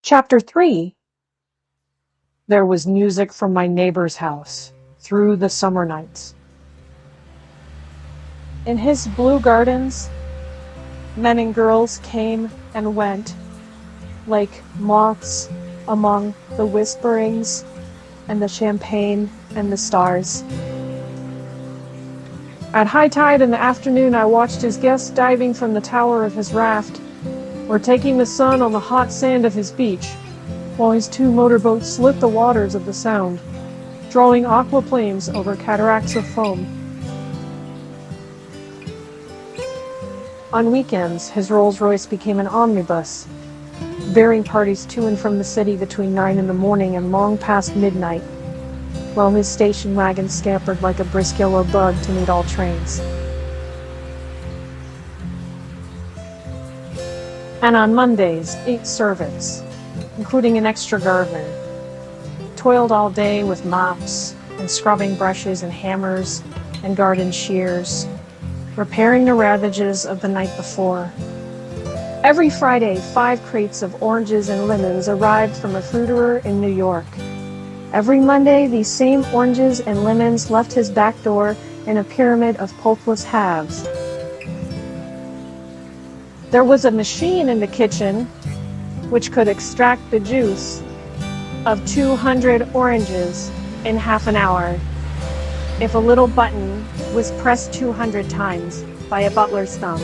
Chapter 3. There was music from my neighbor's house through the summer nights. In his blue gardens, men and girls came and went like moths among the whisperings and the champagne and the stars. At high tide in the afternoon, I watched his guests diving from the tower of his raft or taking the sun on the hot sand of his beach, while his two motorboats slit the waters of the Sound, drawing aquaplanes over cataracts of foam. On weekends, his Rolls-Royce became an omnibus, bearing parties to and from the city between 9 in the morning and long past midnight, while his station wagon scampered like a brisk yellow bug to meet all trains. And on Mondays, 8 servants, including an extra gardener, toiled all day with mops and scrubbing brushes and hammers and garden shears, repairing the ravages of the night before. Every Friday, 5 crates of oranges and lemons arrived from a fruiterer in New York. Every Monday, these same oranges and lemons left his back door in a pyramid of pulpless halves. There was a machine in the kitchen which could extract the juice of 200 oranges in half an hour if a little button was pressed 200 times by a butler's thumb.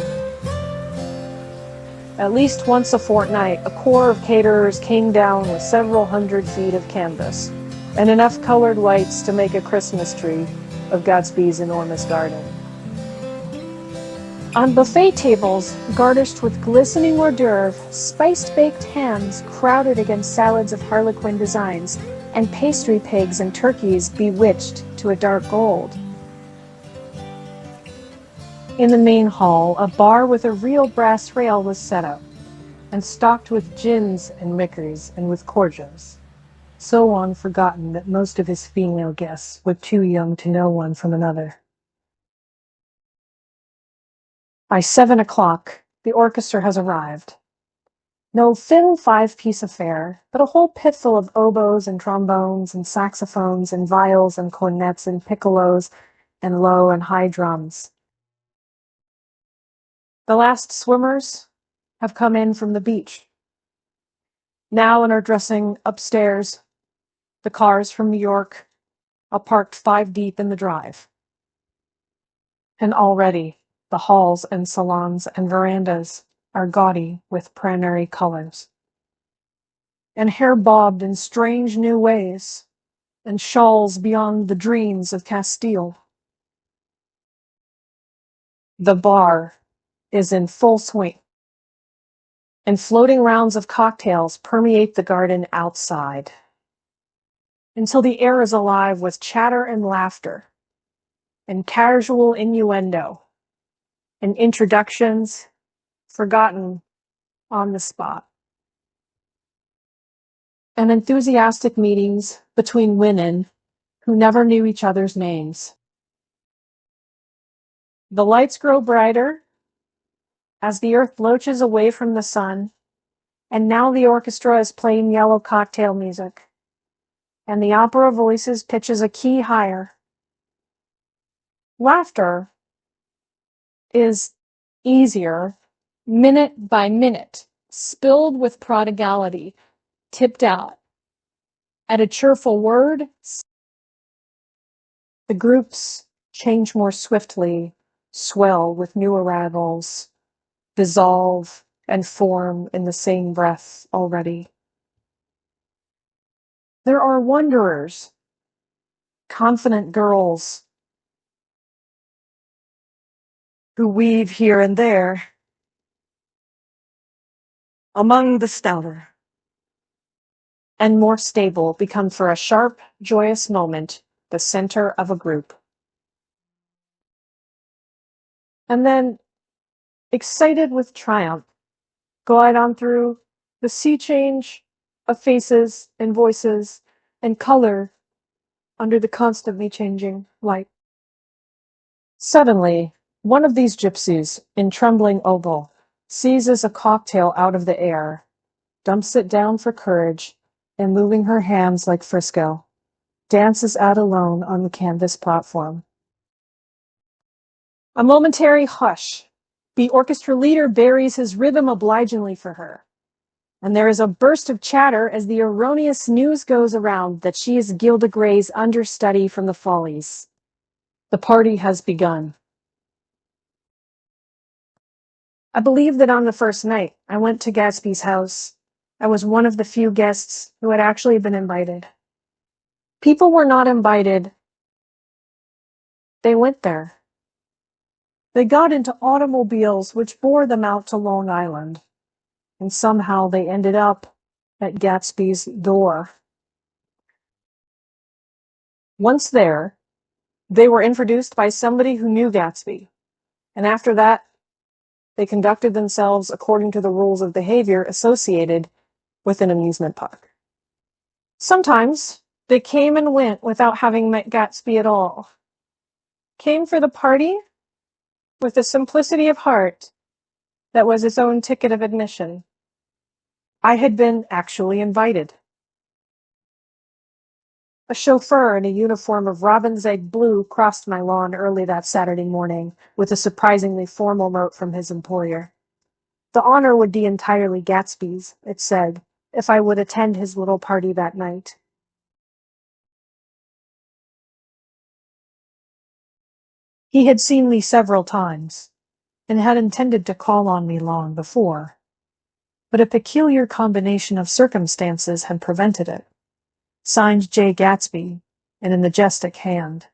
At least once a fortnight, a corps of caterers came down with several hundred feet of canvas and enough colored lights to make a Christmas tree of Gatsby's enormous garden. On buffet tables, garnished with glistening hors d'oeuvre, spiced baked hams crowded against salads of harlequin designs, and pastry pigs and turkeys bewitched to a dark gold. In the main hall, a bar with a real brass rail was set up, and stocked with gins and liquors and with cordials, so long forgotten that most of his female guests were too young to know one from another. By 7 o'clock, the orchestra has arrived. No thin 5-piece affair, but a whole pitful of oboes and trombones and saxophones and viols and cornets and piccolos and low and high drums. The last swimmers have come in from the beach, now and are dressing upstairs. The cars from New York are parked 5 deep in the drive. And already the halls and salons and verandas are gaudy with primary colors, and hair bobbed in strange new ways, and shawls beyond the dreams of Castile. The bar is in full swing, and floating rounds of cocktails permeate the garden outside, until the air is alive with chatter and laughter, and casual innuendo, and introductions forgotten on the spot, and enthusiastic meetings between women who never knew each other's names. The lights grow brighter as the earth loaches away from the sun, and now the orchestra is playing yellow cocktail music, and the opera voices pitches a key higher. Laughter is easier, minute by minute, spilled with prodigality, tipped out. At a cheerful word, the groups change more swiftly, swell with new arrivals, dissolve and form in the same breath already. There are wanderers, confident girls, who weave here and there among the stouter, and more stable become for a sharp, joyous moment the center of a group. And then, excited with triumph, glide on through the sea change of faces and voices and color under the constantly changing light. Suddenly, one of these gypsies, in trembling oboe, seizes a cocktail out of the air dumps it down for courage, and moving her hands like Frisco, dances out alone on the canvas platform. A momentary hush. The orchestra leader buries his rhythm obligingly for her, and there is a burst of chatter as the erroneous news goes around that she is Gilda Gray's understudy from the Follies. The party has begun. I believe that on the first night, I went to Gatsby's house. I was one of the few guests who had actually been invited. People were not invited. They went there. They got into automobiles which bore them out to Long Island, and somehow they ended up at Gatsby's door. Once there, they were introduced by somebody who knew Gatsby, and after that, they conducted themselves according to the rules of behavior associated with an amusement park. Sometimes they came and went without having met Gatsby at all. Came for the party with a simplicity of heart that was its own ticket of admission. I had been actually invited. A chauffeur in a uniform of robin's egg blue crossed my lawn early that Saturday morning with a surprisingly formal note from his employer. The honor would be entirely Gatsby's, it said, if I would attend his little party that night. He had seen me several times, and had intended to call on me long before, but a peculiar combination of circumstances had prevented it. Signed J. Gatsby, in a majestic hand.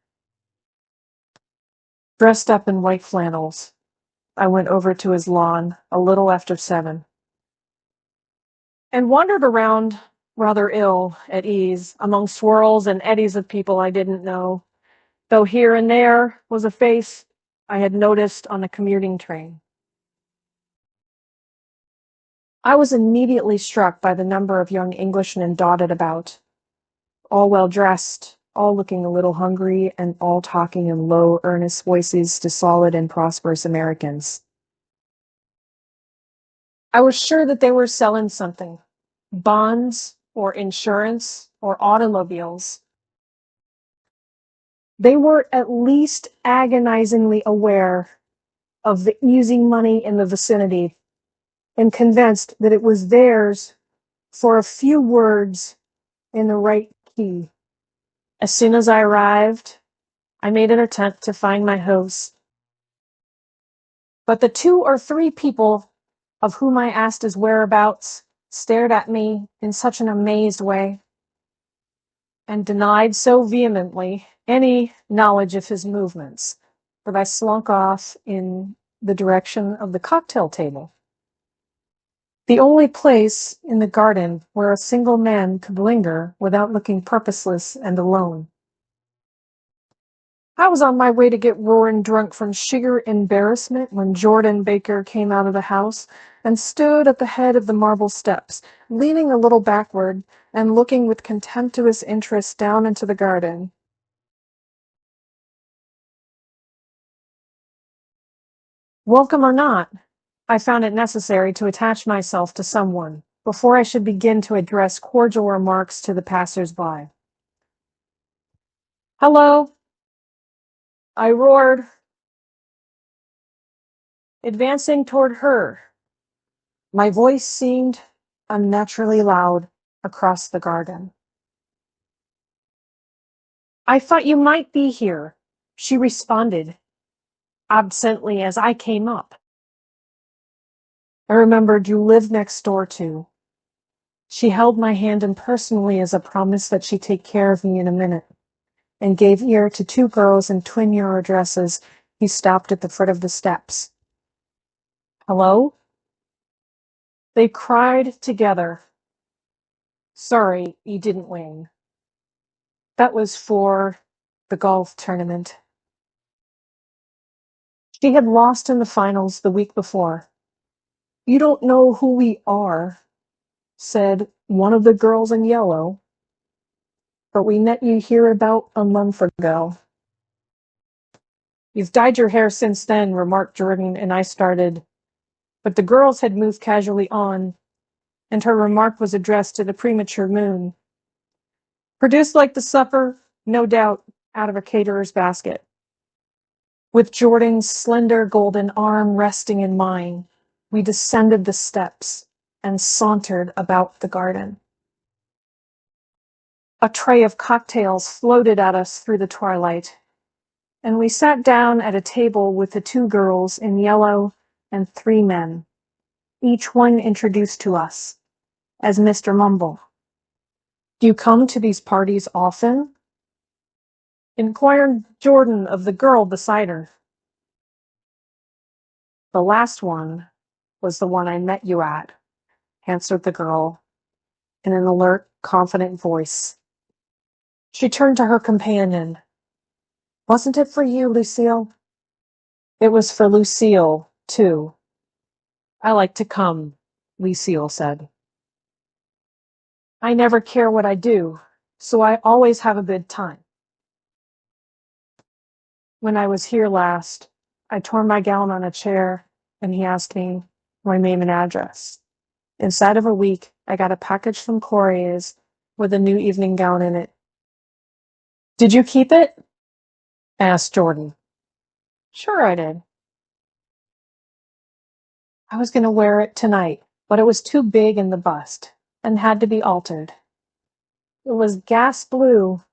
Dressed up in white flannels, I went over to his lawn a little after 7, and wandered around rather ill at ease among swirls and eddies of people I didn't know, though here and there was a face I had noticed on a commuting train. I was immediately struck by the number of young Englishmen dotted about, all well dressed, all looking a little hungry, and all talking in low, earnest voices to solid and prosperous Americans. I was sure that they were selling something, bonds or insurance or automobiles. They were at least agonizingly aware of the easy money in the vicinity and convinced that it was theirs for a few words in the right key. As soon as I arrived, I made an attempt to find my host, but the 2 or 3 people of whom I asked his whereabouts stared at me in such an amazed way and denied so vehemently any knowledge of his movements that I slunk off in the direction of the cocktail table, the only place in the garden where a single man could linger without looking purposeless and alone. I was on my way to get roaring drunk from sheer embarrassment when Jordan Baker came out of the house and stood at the head of the marble steps, leaning a little backward and looking with contemptuous interest down into the garden. Welcome or not, I found it necessary to attach myself to someone before I should begin to address cordial remarks to the passers-by. "Hello," I roared, advancing toward her. My voice seemed unnaturally loud across the garden. "I thought you might be here," she responded, absently as I came up. I remembered you lived next door too. She held my hand impersonally as a promise that she'd take care of me in a minute, and gave ear to 2 girls in twin euro dresses who stopped at the foot of the steps. "Hello?" They cried together. "Sorry, you didn't win. That was for the golf tournament." She had lost in the finals the week before. "You don't know who we are," said one of the girls in yellow, "but we met you here about a month ago." "You've dyed your hair since then," remarked Jordan, and I started, but the girls had moved casually on, and her remark was addressed to the premature moon. Produced like the supper, no doubt, out of a caterer's basket. With Jordan's slender golden arm resting in mine, we descended the steps and sauntered about the garden. A tray of cocktails floated at us through the twilight, and we sat down at a table with the 2 girls in yellow and 3 men, each one introduced to us as Mr. Mumble. "Do you come to these parties often?" inquired Jordan of the girl beside her. "The last one was the one I met you at," answered the girl in an alert, confident voice. She turned to her companion. "Wasn't it for you, Lucille?" "It was for Lucille, too. I like to come," Lucille said. "I never care what I do, so I always have a good time. When I was here last, I tore my gown on a chair, and he asked me my name and address. Inside of a week, I got a package from Corey's with a new evening gown in it." "Did you keep it?" asked Jordan. "Sure I did. I was going to wear it tonight, but it was too big in the bust and had to be altered. It was gas blue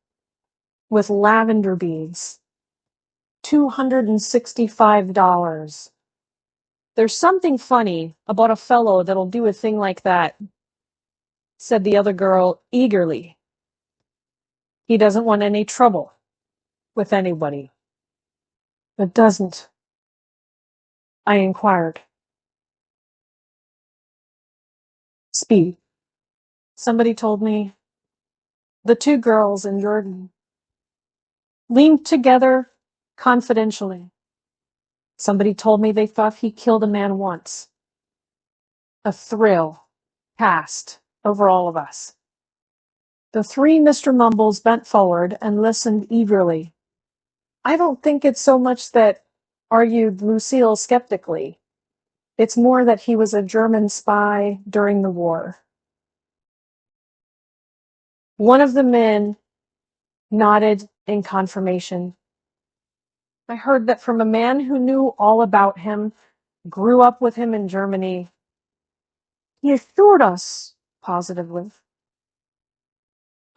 with lavender beads. $265. There's something funny about a fellow that'll do a thing like that," said the other girl eagerly. "He doesn't want any trouble with anybody." "It doesn't?" I inquired. "Speed. Somebody told me." The 2 girls and Jordan leaned together confidentially. "Somebody told me they thought he killed a man once." A thrill passed over all of us. The 3 Mr. Mumbles bent forward and listened eagerly. "I don't think it's so much that," argued Lucille skeptically. "It's more that he was a German spy during the war." One of the men nodded in confirmation. "I heard that from a man who knew all about him, grew up with him in Germany. He assured us positively."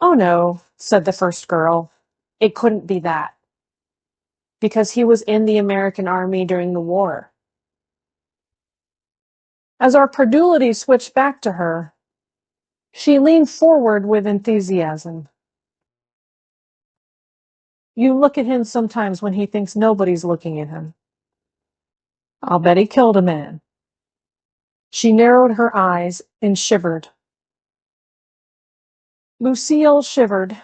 "Oh no," said the first girl. "It couldn't be that, because he was in the American Army during the war." As our credulity switched back to her, she leaned forward with enthusiasm. "You look at him sometimes when he thinks nobody's looking at him. I'll bet he killed a man." She narrowed her eyes and shivered. Lucille shivered.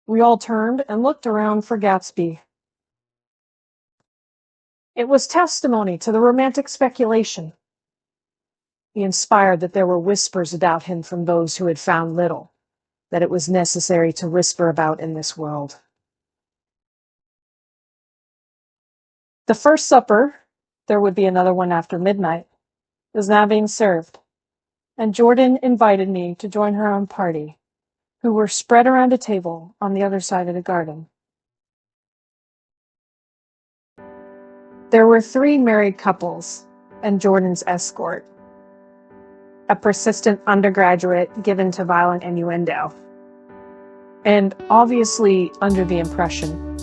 We all turned and looked around for Gatsby. It was testimony to the romantic speculation. He inspired that there were whispers about him from those who had found little that it was necessary to whisper about in this world. The first supper, there would be another one after midnight, was now being served, and Jordan invited me to join her own party, who were spread around a table on the other side of the garden. There were 3 married couples and Jordan's escort, a persistent undergraduate given to violent innuendo, and obviously under the impression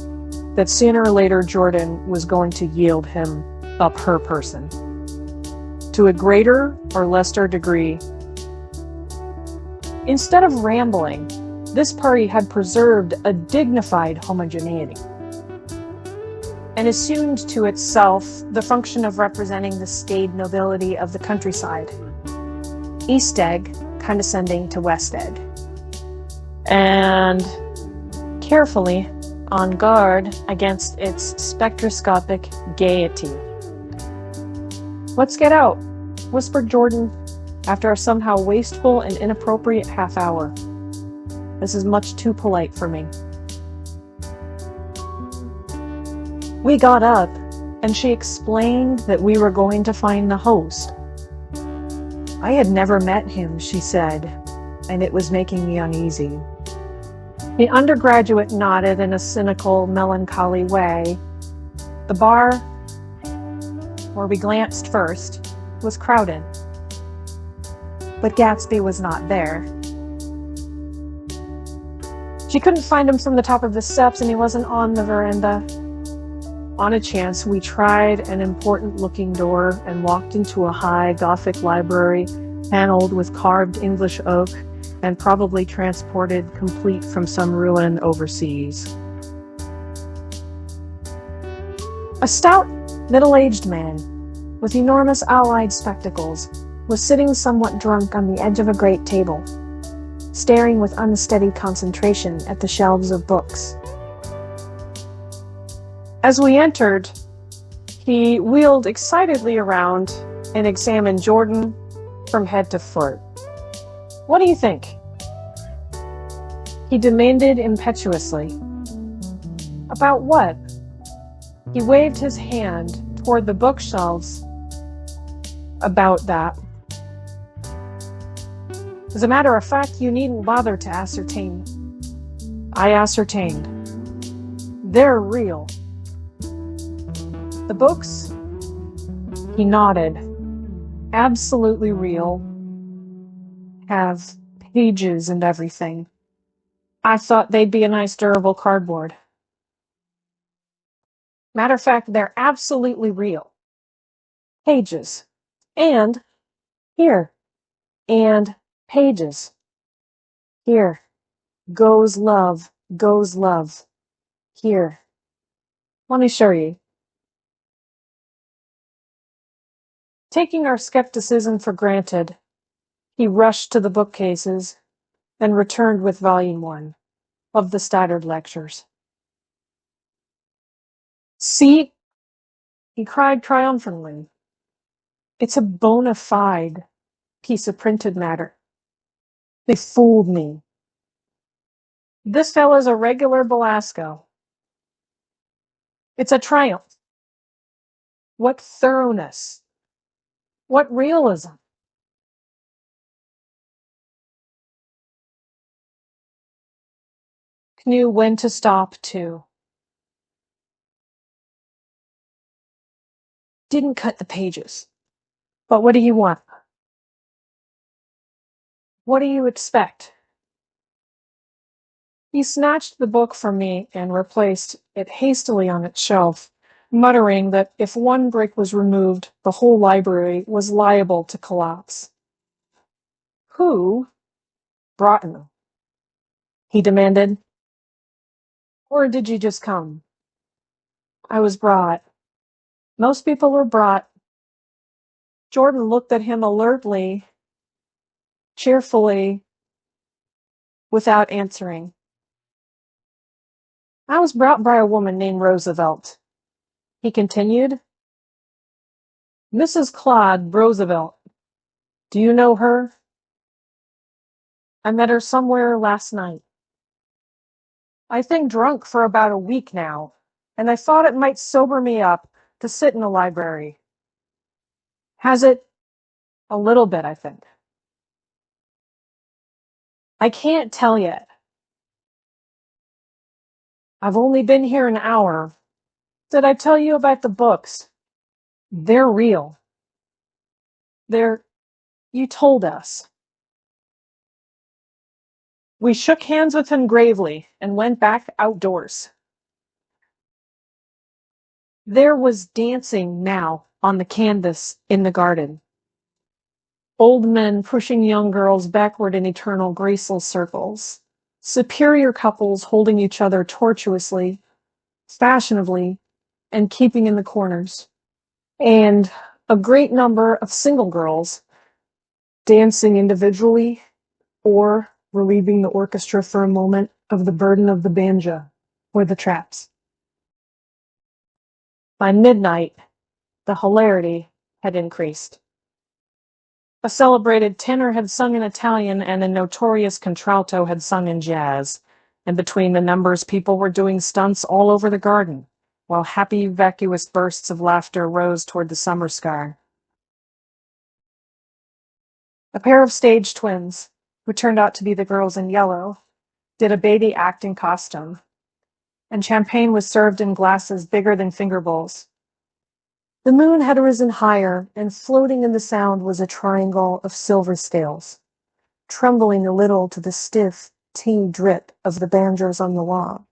that sooner or later Jordan was going to yield him up her person, to a greater or lesser degree. Instead of rambling, this party had preserved a dignified homogeneity and assumed to itself the function of representing the staid nobility of the countryside, East Egg condescending to West Egg, and carefully on guard against its spectroscopic gaiety. "Let's get out," whispered Jordan after a somehow wasteful and inappropriate half hour. "This is much too polite for me." We got up, and she explained that we were going to find the host, I had never met him, she said, and it was making me uneasy. The undergraduate nodded in a cynical, melancholy way. The bar, where we glanced first, was crowded, but Gatsby was not there. She couldn't find him from the top of the steps, and he wasn't on the veranda. On a chance, we tried an important-looking door and walked into a high Gothic library paneled with carved English oak and probably transported complete from some ruin overseas. A stout, middle-aged man with enormous owl-eyed spectacles was sitting somewhat drunk on the edge of a great table, staring with unsteady concentration at the shelves of books. As we entered, he wheeled excitedly around and examined Jordan from head to foot. "What do you think?" he demanded impetuously. "About what?" He waved his hand toward the bookshelves. "About that. As a matter of fact, you needn't bother to ascertain." I ascertained. "They're real." "The books?" He nodded. "Absolutely real. Have pages and everything. I thought they'd be a nice durable cardboard. Matter of fact, they're absolutely real. Pages. And here. And pages. Here. Goes love. Goes love. Here. Let me show you." Taking our skepticism for granted, he rushed to the bookcases and returned with Volume 1 of the Stoddard Lectures. "See," he cried triumphantly, "it's a bona fide piece of printed matter. They fooled me. This fellow's a regular Belasco. It's a triumph. What thoroughness! What realism!" Knew when to stop, too. Didn't cut the pages. But what do you want? What do you expect? He snatched the book from me and replaced it hastily on its shelf, muttering that if one brick was removed, the whole library was liable to collapse. "Who brought them?" he demanded. "Or did you just come?" "I was brought." "Most people were brought." Jordan looked at him alertly, cheerfully, without answering. "I was brought by a woman named Roosevelt," he continued. "Mrs. Claude Roosevelt. Do you know her?" "I met her somewhere last night. I've been drunk for about a week now, and I thought it might sober me up to sit in the library." "Has it?" "A little bit, I think." "I can't tell yet. I've only been here an hour. Did I tell you about the books? They're real. You told us." We shook hands with him gravely and went back outdoors. There was dancing now on the canvas in the garden. Old men pushing young girls backward in eternal graceful circles. Superior couples holding each other tortuously, fashionably, and keeping in the corners. And a great number of single girls dancing individually or relieving the orchestra for a moment of the burden of the banjo or the traps. By midnight, the hilarity had increased. A celebrated tenor had sung in Italian and a notorious contralto had sung in jazz, and between the numbers people were doing stunts all over the garden, while happy vacuous bursts of laughter rose toward the summer sky. A pair of stage twins, who turned out to be the girls in yellow, did a baby act in costume, and champagne was served in glasses bigger than finger bowls. The moon had risen higher, and floating in the sound was a triangle of silver scales, trembling a little to the stiff tea drip of the banjos on the wall.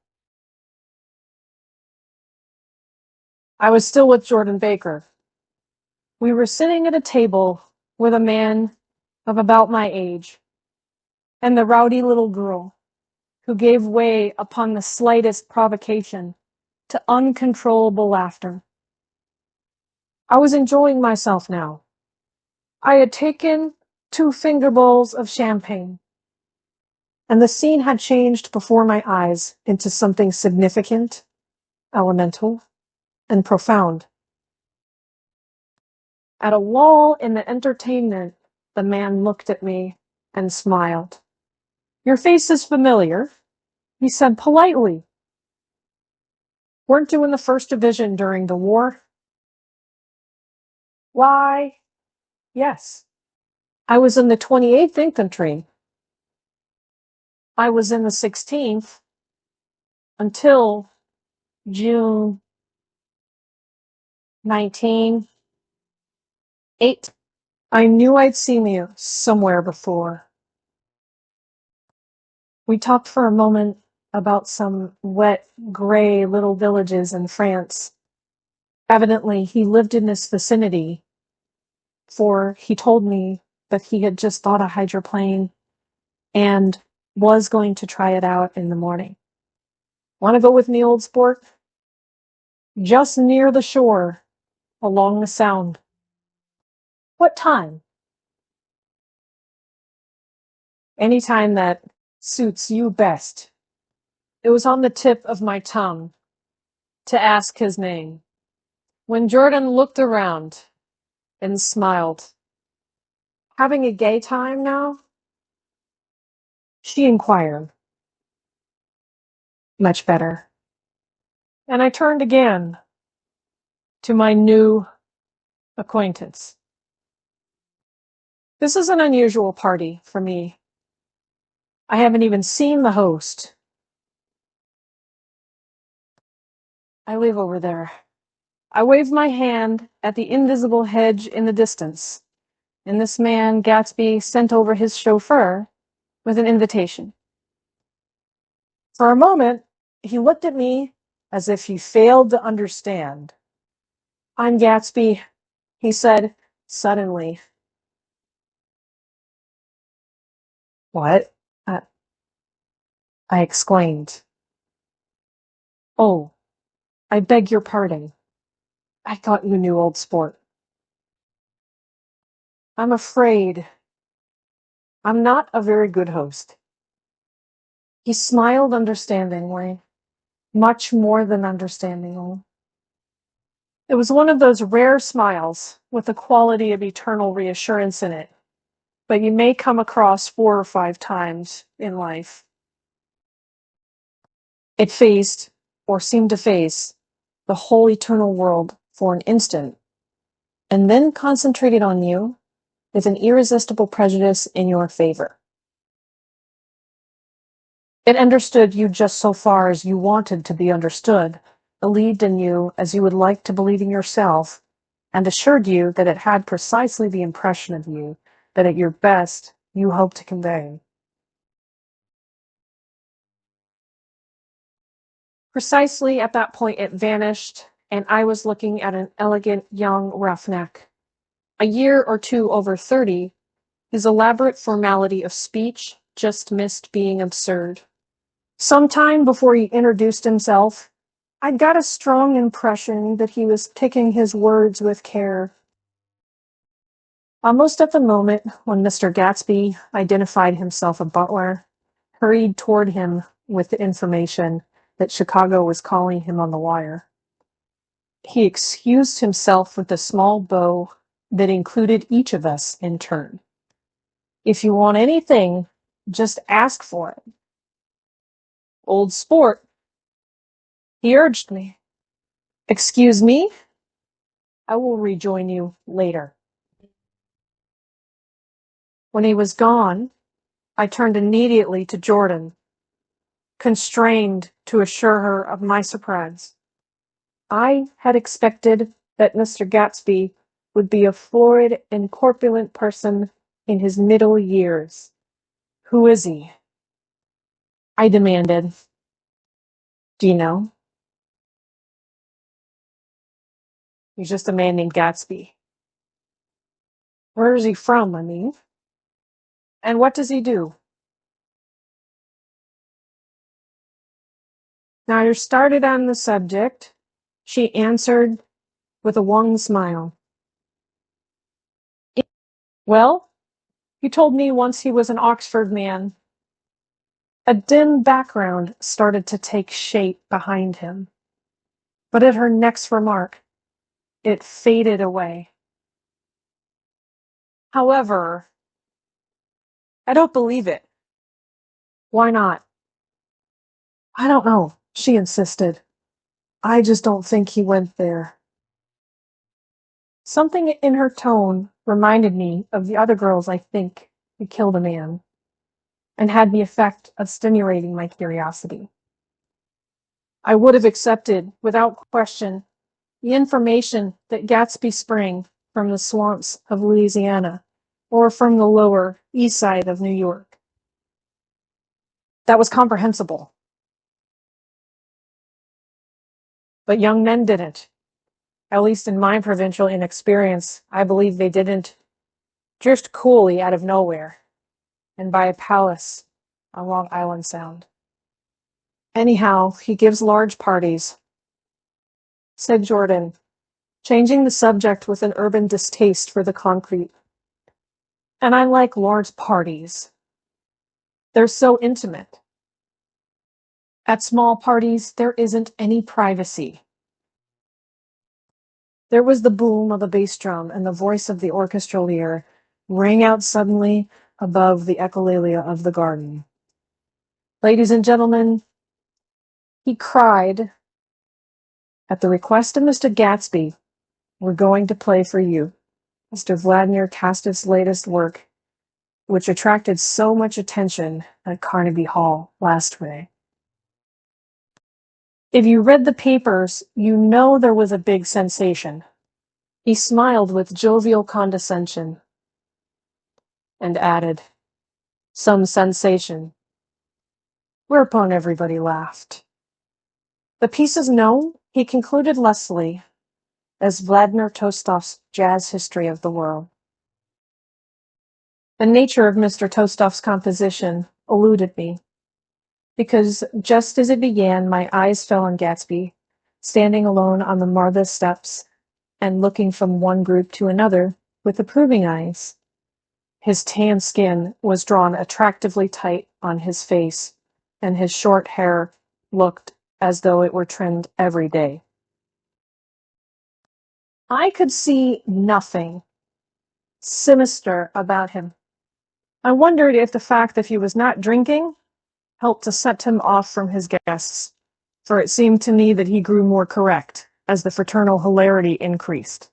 I was still with Jordan Baker. We were sitting at a table with a man of about my age and the rowdy little girl who gave way upon the slightest provocation to uncontrollable laughter. I was enjoying myself now. I had taken 2 finger bowls of champagne, and the scene had changed before my eyes into something significant, elemental, and profound. At a lull in the entertainment, the man looked at me and smiled. "Your face is familiar," he said politely. "Weren't you in the first division during the war?" "Why, yes. I was in the 28th Infantry. I was in the 16th until June 1908. I knew I'd seen you somewhere before." We talked for a moment about some wet, gray little villages in France. Evidently, he lived in this vicinity, for he told me that he had just bought a hydroplane and was going to try it out in the morning. "Want to go with me, old sport?" "Just near the shore, along the Sound." "What time?" "Any time that suits you best." It was on the tip of my tongue to ask his name, when Jordan looked around and smiled. "Having a gay time now?" she inquired. "Much better." And I turned again to my new acquaintance. This is an unusual party for me. I haven't even seen the host. I live over there. I waved my hand at the invisible hedge in the distance, and this man, Gatsby, sent over his chauffeur with an invitation. For a moment, he looked at me as if he failed to understand. "I'm Gatsby," he said suddenly. "What?" I, I exclaimed. "Oh, I beg your pardon. I thought you knew, old sport." "I'm afraid I'm not a very good host." He smiled understandingly, much more than understandingly. It was one of those rare smiles with the quality of eternal reassurance in it, but you may come across 4 or 5 times in life. It faced, or seemed to face, the whole eternal world for an instant, and then concentrated on you with an irresistible prejudice in your favor. It understood you just so far as you wanted to be understood, believed in you as you would like to believe in yourself, and assured you that it had precisely the impression of you that at your best you hoped to convey. Precisely at that point it vanished, and I was looking at an elegant young roughneck, a year or two over 30, his elaborate formality of speech just missed being absurd. Some time before he introduced himself, I got a strong impression that he was picking his words with care. Almost at the moment when Mr. Gatsby identified himself a butler, hurried toward him with the information that Chicago was calling him on the wire, he excused himself with a small bow that included each of us in turn. "If you want anything, just ask for it. Old sport," he urged me. "Excuse me? I will rejoin you later." When he was gone, I turned immediately to Jordan, constrained to assure her of my surprise. I had expected that Mr. Gatsby would be a florid and corpulent person in his middle years. Who is he? I demanded. Do you know? He's just a man named Gatsby. Where is he from, I mean? And what does he do? Neither started on the subject. She answered with a wan smile. Well, he told me once he was an Oxford man. A dim background started to take shape behind him. But at her next remark, it faded away. However, I don't believe it. Why not? I don't know, she insisted. I just don't think he went there. Something in her tone reminded me of the other girls I think who killed a man, and had the effect of stimulating my curiosity. I would have accepted, without question, the information that Gatsby sprang from the swamps of Louisiana or from the lower east side of New York. That was comprehensible. But young men didn't. At least in my provincial inexperience, I believe they didn't just coolly out of nowhere and by a palace on Long Island Sound. Anyhow, he gives large parties, said Jordan, changing the subject with an urban distaste for the concrete. And I like large parties. They're so intimate. At small parties, there isn't any privacy. There was the boom of a bass drum, and the voice of the orchestralier rang out suddenly above the echolalia of the garden. Ladies and gentlemen, he cried, at the request of Mr. Gatsby, we're going to play for you. Mr. Vladimir Kastov's latest work, which attracted so much attention at Carnegie Hall last May. If you read the papers, you know there was a big sensation. He smiled with jovial condescension and added, some sensation. Whereupon everybody laughed. The piece is known, he concluded lustily, as Vladimir Tostov's Jazz History of the World. The nature of Mr. Tostov's composition eluded me, because just as it began, my eyes fell on Gatsby, standing alone on the Martha steps and looking from one group to another with approving eyes. His tan skin was drawn attractively tight on his face, and his short hair looked as though it were trimmed every day. I could see nothing sinister about him. I wondered if the fact that he was not drinking helped to set him off from his guests, for it seemed to me that he grew more correct as the fraternal hilarity increased.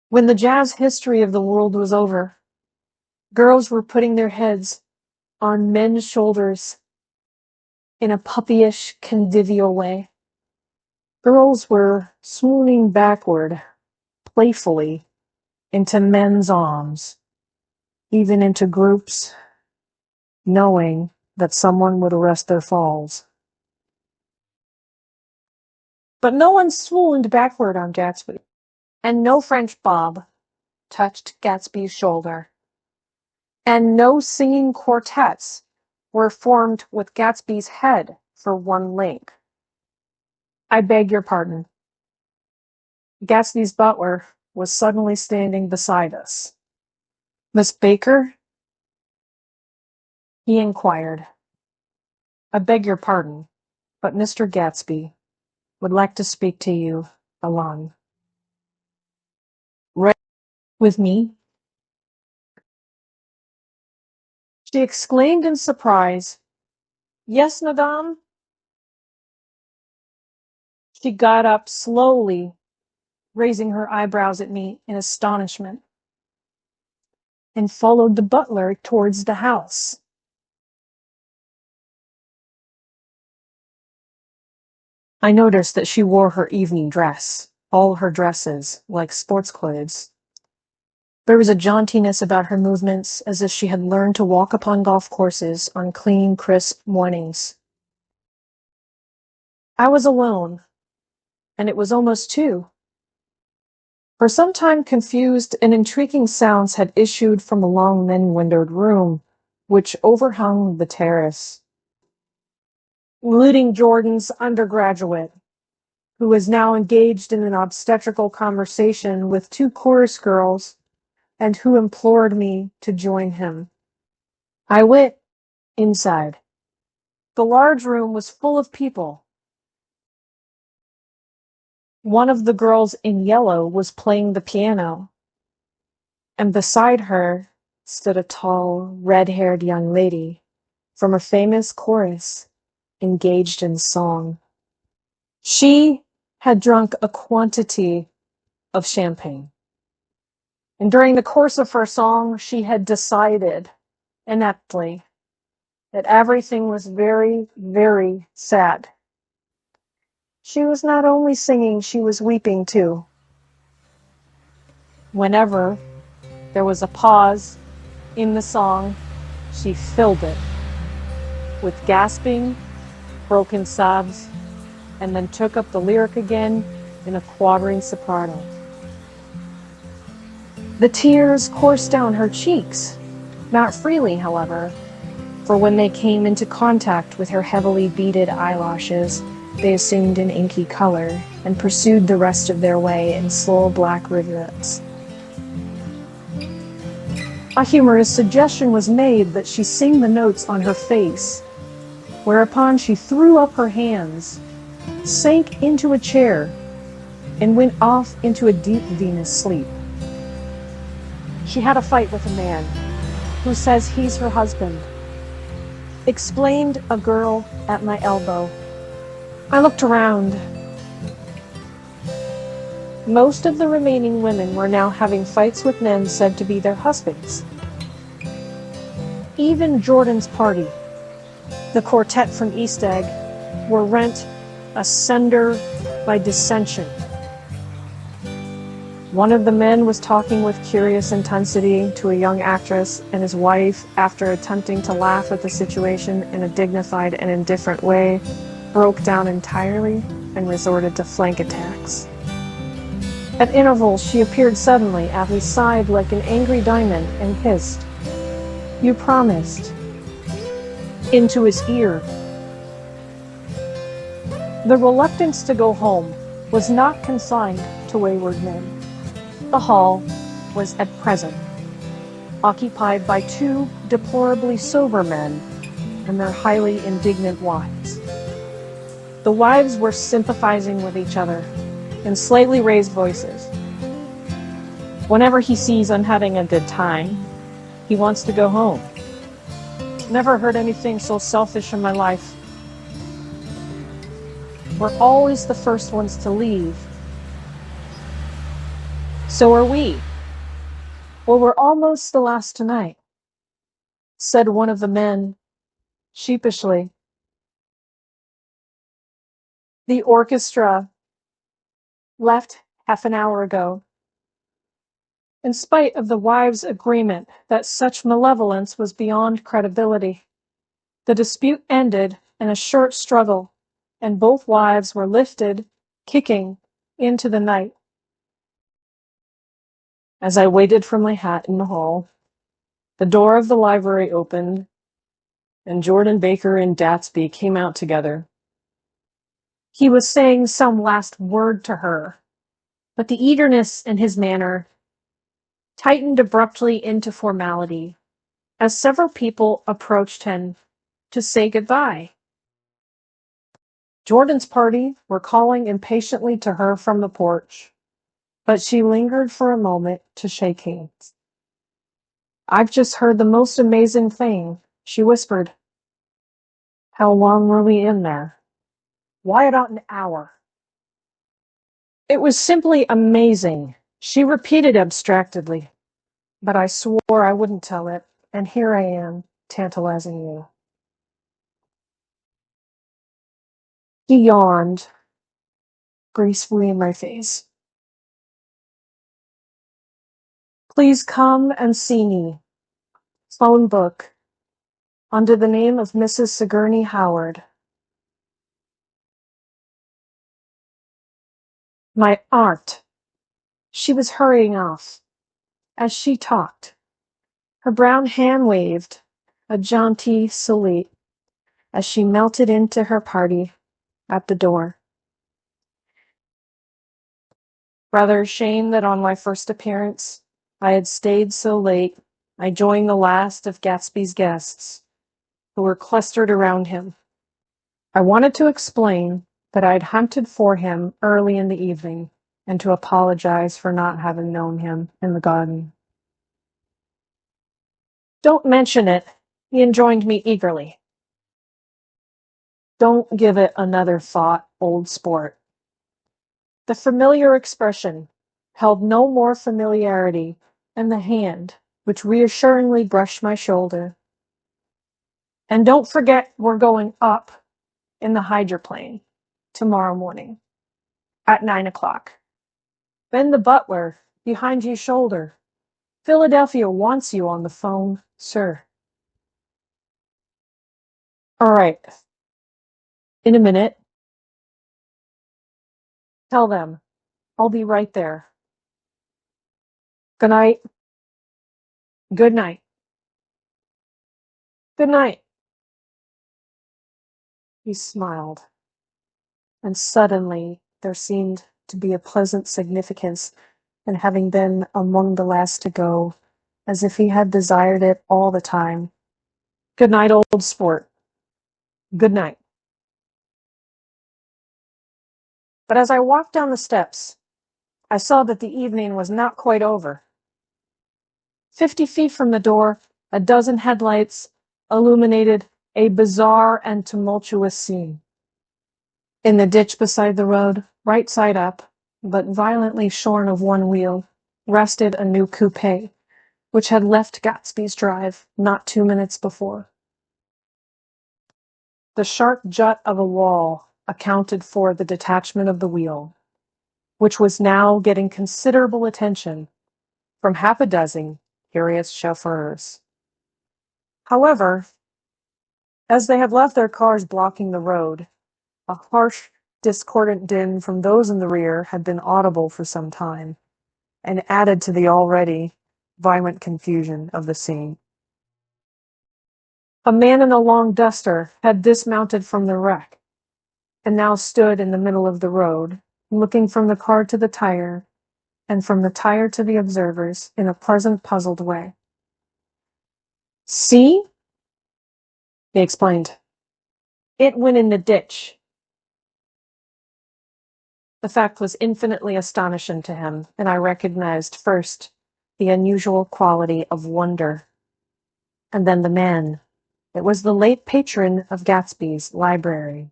When the jazz history of the world was over, girls were putting their heads on men's shoulders in a puppyish, convivial way. Girls were swooning backward, playfully, into men's arms, even into groups, knowing that someone would arrest their falls. But no one swooned backward on Gatsby, and no French bob touched Gatsby's shoulder, and no singing quartets were formed with Gatsby's head for one link. I beg your pardon. Gatsby's butler was suddenly standing beside us. Miss Baker? He inquired. I beg your pardon, but Mr. Gatsby would like to speak to you alone. Right with me? She exclaimed in surprise. Yes, madame? She got up slowly, raising her eyebrows at me in astonishment. and followed the butler towards the house. I noticed that she wore her evening dress, all her dresses, like sports clothes. There was a jauntiness about her movements, as if she had learned to walk upon golf courses on clean, crisp mornings. I was alone, and it was almost 2. For some time confused and intriguing sounds had issued from a long men-windowed room, which overhung the terrace. Including Jordan's undergraduate, who was now engaged in an obstetrical conversation with 2 chorus girls, and who implored me to join him. I went inside. The large room was full of people. One of the girls in yellow was playing the piano, and beside her stood a tall, red-haired young lady from a famous chorus engaged in song. She had drunk a quantity of champagne, and during the course of her song she had decided, ineptly, that everything was very, very sad. She was not only singing, she was weeping too. Whenever there was a pause in the song, she filled it with gasping, broken sobs, and then took up the lyric again in a quavering soprano. The tears coursed down her cheeks, not freely, however, for when they came into contact with her heavily beaded eyelashes, they assumed an inky color and pursued the rest of their way in slow black rivulets. A humorous suggestion was made that she sing the notes on her face, whereupon she threw up her hands, sank into a chair, and went off into a deep Venus sleep. She had a fight with a man who says he's her husband, explained a girl at my elbow. I looked around. Most of the remaining women were now having fights with men said to be their husbands. Even Jordan's party, the quartet from East Egg, were rent asunder by dissension. One of the men was talking with curious intensity to a young actress, and his wife, after attempting to laugh at the situation in a dignified and indifferent way, broke down entirely and resorted to flank attacks. At intervals, she appeared suddenly at his side like an angry diamond and hissed, "You promised," into his ear. The reluctance to go home was not consigned to wayward men. The hall was at present occupied by 2 deplorably sober men and their highly indignant wives. The wives were sympathizing with each other in slightly raised voices. Whenever he sees I'm having a good time, he wants to go home. Never heard anything so selfish in my life. We're always the first ones to leave. So are we. Well, we're almost the last tonight, said one of the men, sheepishly. The orchestra left half an hour ago, in spite of the wives' agreement that such malevolence was beyond credibility. The dispute ended in a short struggle, and both wives were lifted, kicking, into the night. As I waited for my hat in the hall, the door of the library opened, and Jordan Baker and Gatsby came out together. He was saying some last word to her, but the eagerness in his manner tightened abruptly into formality as several people approached him to say goodbye. Jordan's party were calling impatiently to her from the porch, but she lingered for a moment to shake hands. "I've just heard the most amazing thing," she whispered. "How long were we in there?" "Why, about an hour." "It was simply amazing," she repeated abstractedly. But I swore I wouldn't tell it, and here I am, tantalizing you. He yawned gracefully in my face. Please come and see me. Phone book. Under the name of Mrs. Sigourney Howard. My aunt. She was hurrying off. As she talked, her brown hand waved, a jaunty salute, as she melted into her party at the door. Rather ashamed that on my first appearance I had stayed so late, I joined the last of Gatsby's guests, who were clustered around him. I wanted to explain that I had hunted for him early in the evening, and to apologize for not having known him in the garden. Don't mention it, he enjoined me eagerly. Don't give it another thought, old sport. The familiar expression held no more familiarity than the hand which reassuringly brushed my shoulder. And don't forget we're going up in the hydroplane tomorrow morning at 9 o'clock. Ben the butler, behind your shoulder. Philadelphia wants you on the phone, sir. All right. In a minute. Tell them. I'll be right there. Good night. Good night. Good night. He smiled, and suddenly there seemed to be a pleasant significance in having been among the last to go, as if he had desired it all the time. Good night, old sport. Good night. But as I walked down the steps, I saw that the evening was not quite over. 50 feet from the door, a dozen headlights illuminated a bizarre and tumultuous scene. In the ditch beside the road, right side up, but violently shorn of one wheel, rested a new coupe, which had left Gatsby's drive not 2 minutes before. The sharp jut of a wall accounted for the detachment of the wheel, which was now getting considerable attention from half a dozen curious chauffeurs. However, as they had left their cars blocking the road, a harsh, discordant din from those in the rear had been audible for some time, and added to the already violent confusion of the scene. A man in a long duster had dismounted from the wreck, and now stood in the middle of the road, looking from the car to the tire, and from the tire to the observers in a pleasant, puzzled way. See? He explained. It went in the ditch. The fact was infinitely astonishing to him, and I recognized first the unusual quality of wonder, and then the man. It was the late patron of Gatsby's library.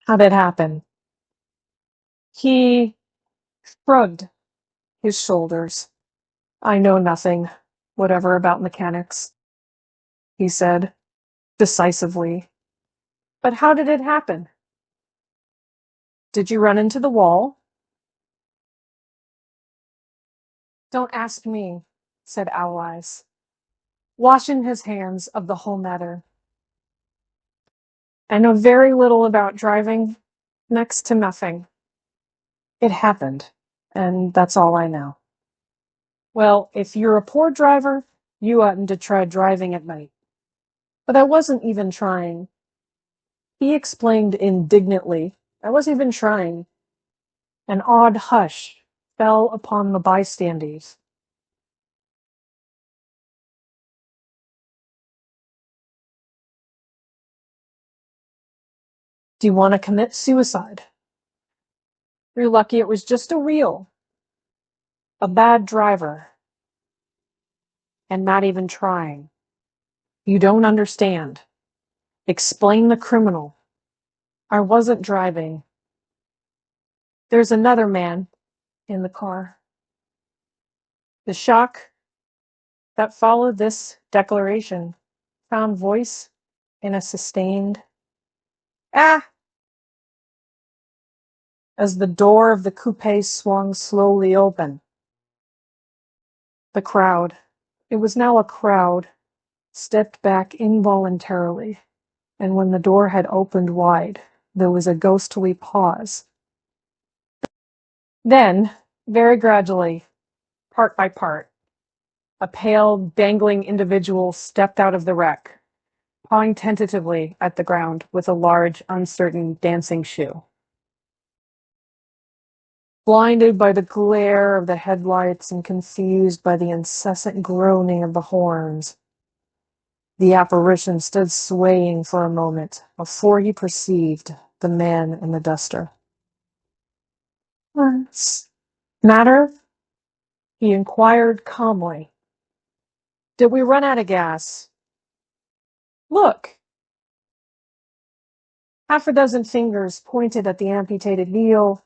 How did it happen? He shrugged his shoulders. I know nothing, whatever about mechanics, he said, decisively. But how did it happen? Did you run into the wall? Don't ask me, said Owl Eyes, washing his hands of the whole matter. I know very little about driving, next to nothing. It happened, and that's all I know. Well, if you're a poor driver, you oughtn't to try driving at night. But I wasn't even trying. He explained indignantly. I wasn't even trying. An odd hush fell upon the bystanders. Do you want to commit suicide? You're lucky it was just a reel. A bad driver. And not even trying. You don't understand. Explain the criminal. I wasn't driving. There's another man in the car. The shock that followed this declaration found voice in a sustained "ah" as the door of the coupe swung slowly open. The crowd, it was now a crowd, stepped back involuntarily, and when the door had opened wide, there was a ghostly pause. Then, very gradually, part by part, a pale, dangling individual stepped out of the wreck, pawing tentatively at the ground with a large, uncertain dancing shoe. Blinded by the glare of the headlights and confused by the incessant groaning of the horns, the apparition stood swaying for a moment before he perceived the man in the duster. "What's matter?" he inquired calmly. "Did we run out of gas?" "Look!" Half a dozen fingers pointed at the amputated wheel.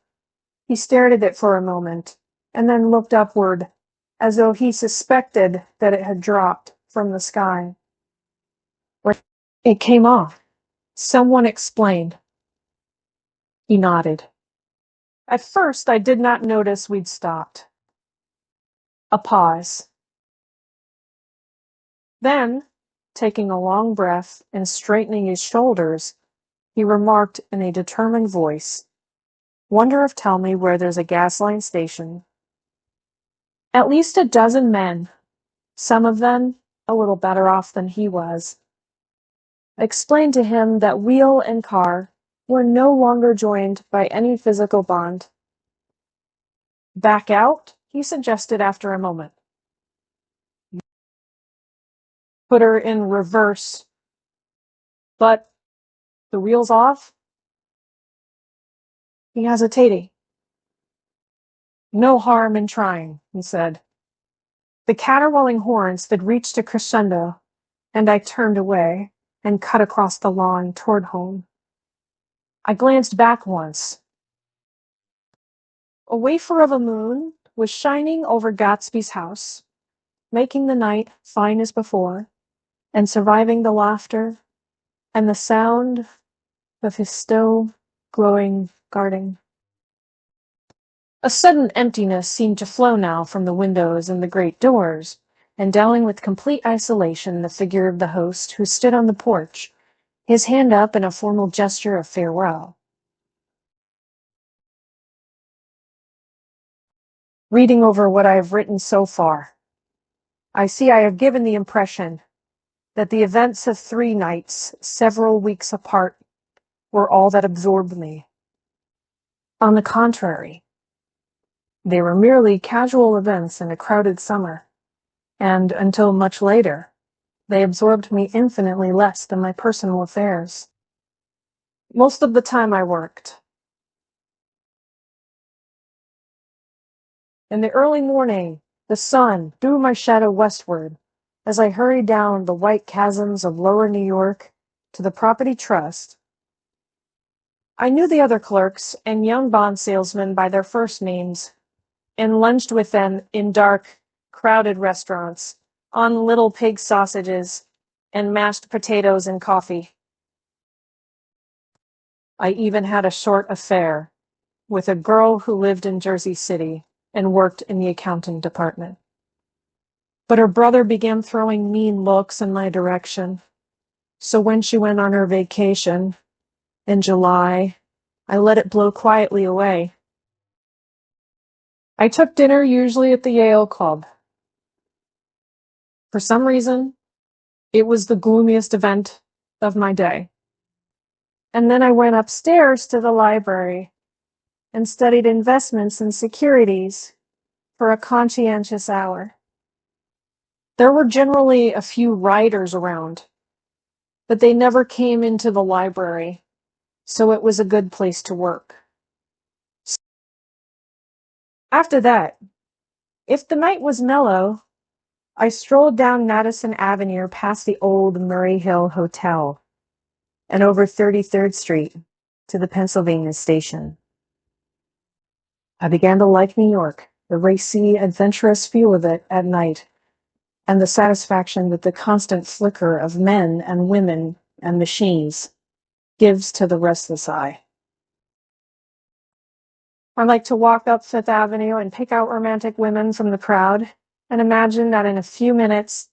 He stared at it for a moment, and then looked upward, as though he suspected that it had dropped from the sky. "It came off. Someone explained." He nodded. "At first I did not notice we'd stopped." A pause. Then, taking a long breath and straightening his shoulders, he remarked in a determined voice, "Wonder if tell me where there's a gas line station." At least a dozen men, some of them a little better off than he was, explained to him that wheel and car were no longer joined by any physical bond. "Back out," he suggested after a moment. "Put her in reverse." "But the wheel's off?" He hesitated. "No harm in trying," he said. The caterwauling horns had reached a crescendo, and I turned away and cut across the lawn toward home. I glanced back once. A wafer of a moon was shining over Gatsby's house, making the night fine as before, and surviving the laughter and the sound of his still glowing garden. A sudden emptiness seemed to flow now from the windows and the great doors, endowing with complete isolation the figure of the host who stood on the porch, his hand up in a formal gesture of farewell. Reading over what I have written so far, I see I have given the impression that the events of 3 nights, several weeks apart, were all that absorbed me. On the contrary, they were merely casual events in a crowded summer, and until much later, they absorbed me infinitely less than my personal affairs. Most of the time I worked. In the early morning, the sun threw my shadow westward as I hurried down the white chasms of lower New York to the property trust. I knew the other clerks and young bond salesmen by their first names, and lunched with them in dark, crowded restaurants, on little pig sausages and mashed potatoes and coffee. I even had a short affair with a girl who lived in Jersey City and worked in the accounting department. But her brother began throwing mean looks in my direction, so when she went on her vacation in July, I let it blow quietly away. I took dinner usually at the Yale Club. For some reason, it was the gloomiest event of my day. And then I went upstairs to the library and studied investments and securities for a conscientious hour. There were generally a few writers around, but they never came into the library, so it was a good place to work. After that, if the night was mellow, I strolled down Madison Avenue past the old Murray Hill Hotel and over 33rd Street to the Pennsylvania Station. I began to like New York. the racy, adventurous feel of it at night, and the satisfaction that the constant flicker of men and women and machines gives to the restless eye. I like to walk up Fifth Avenue and pick out romantic women from the crowd and imagine that in a few minutes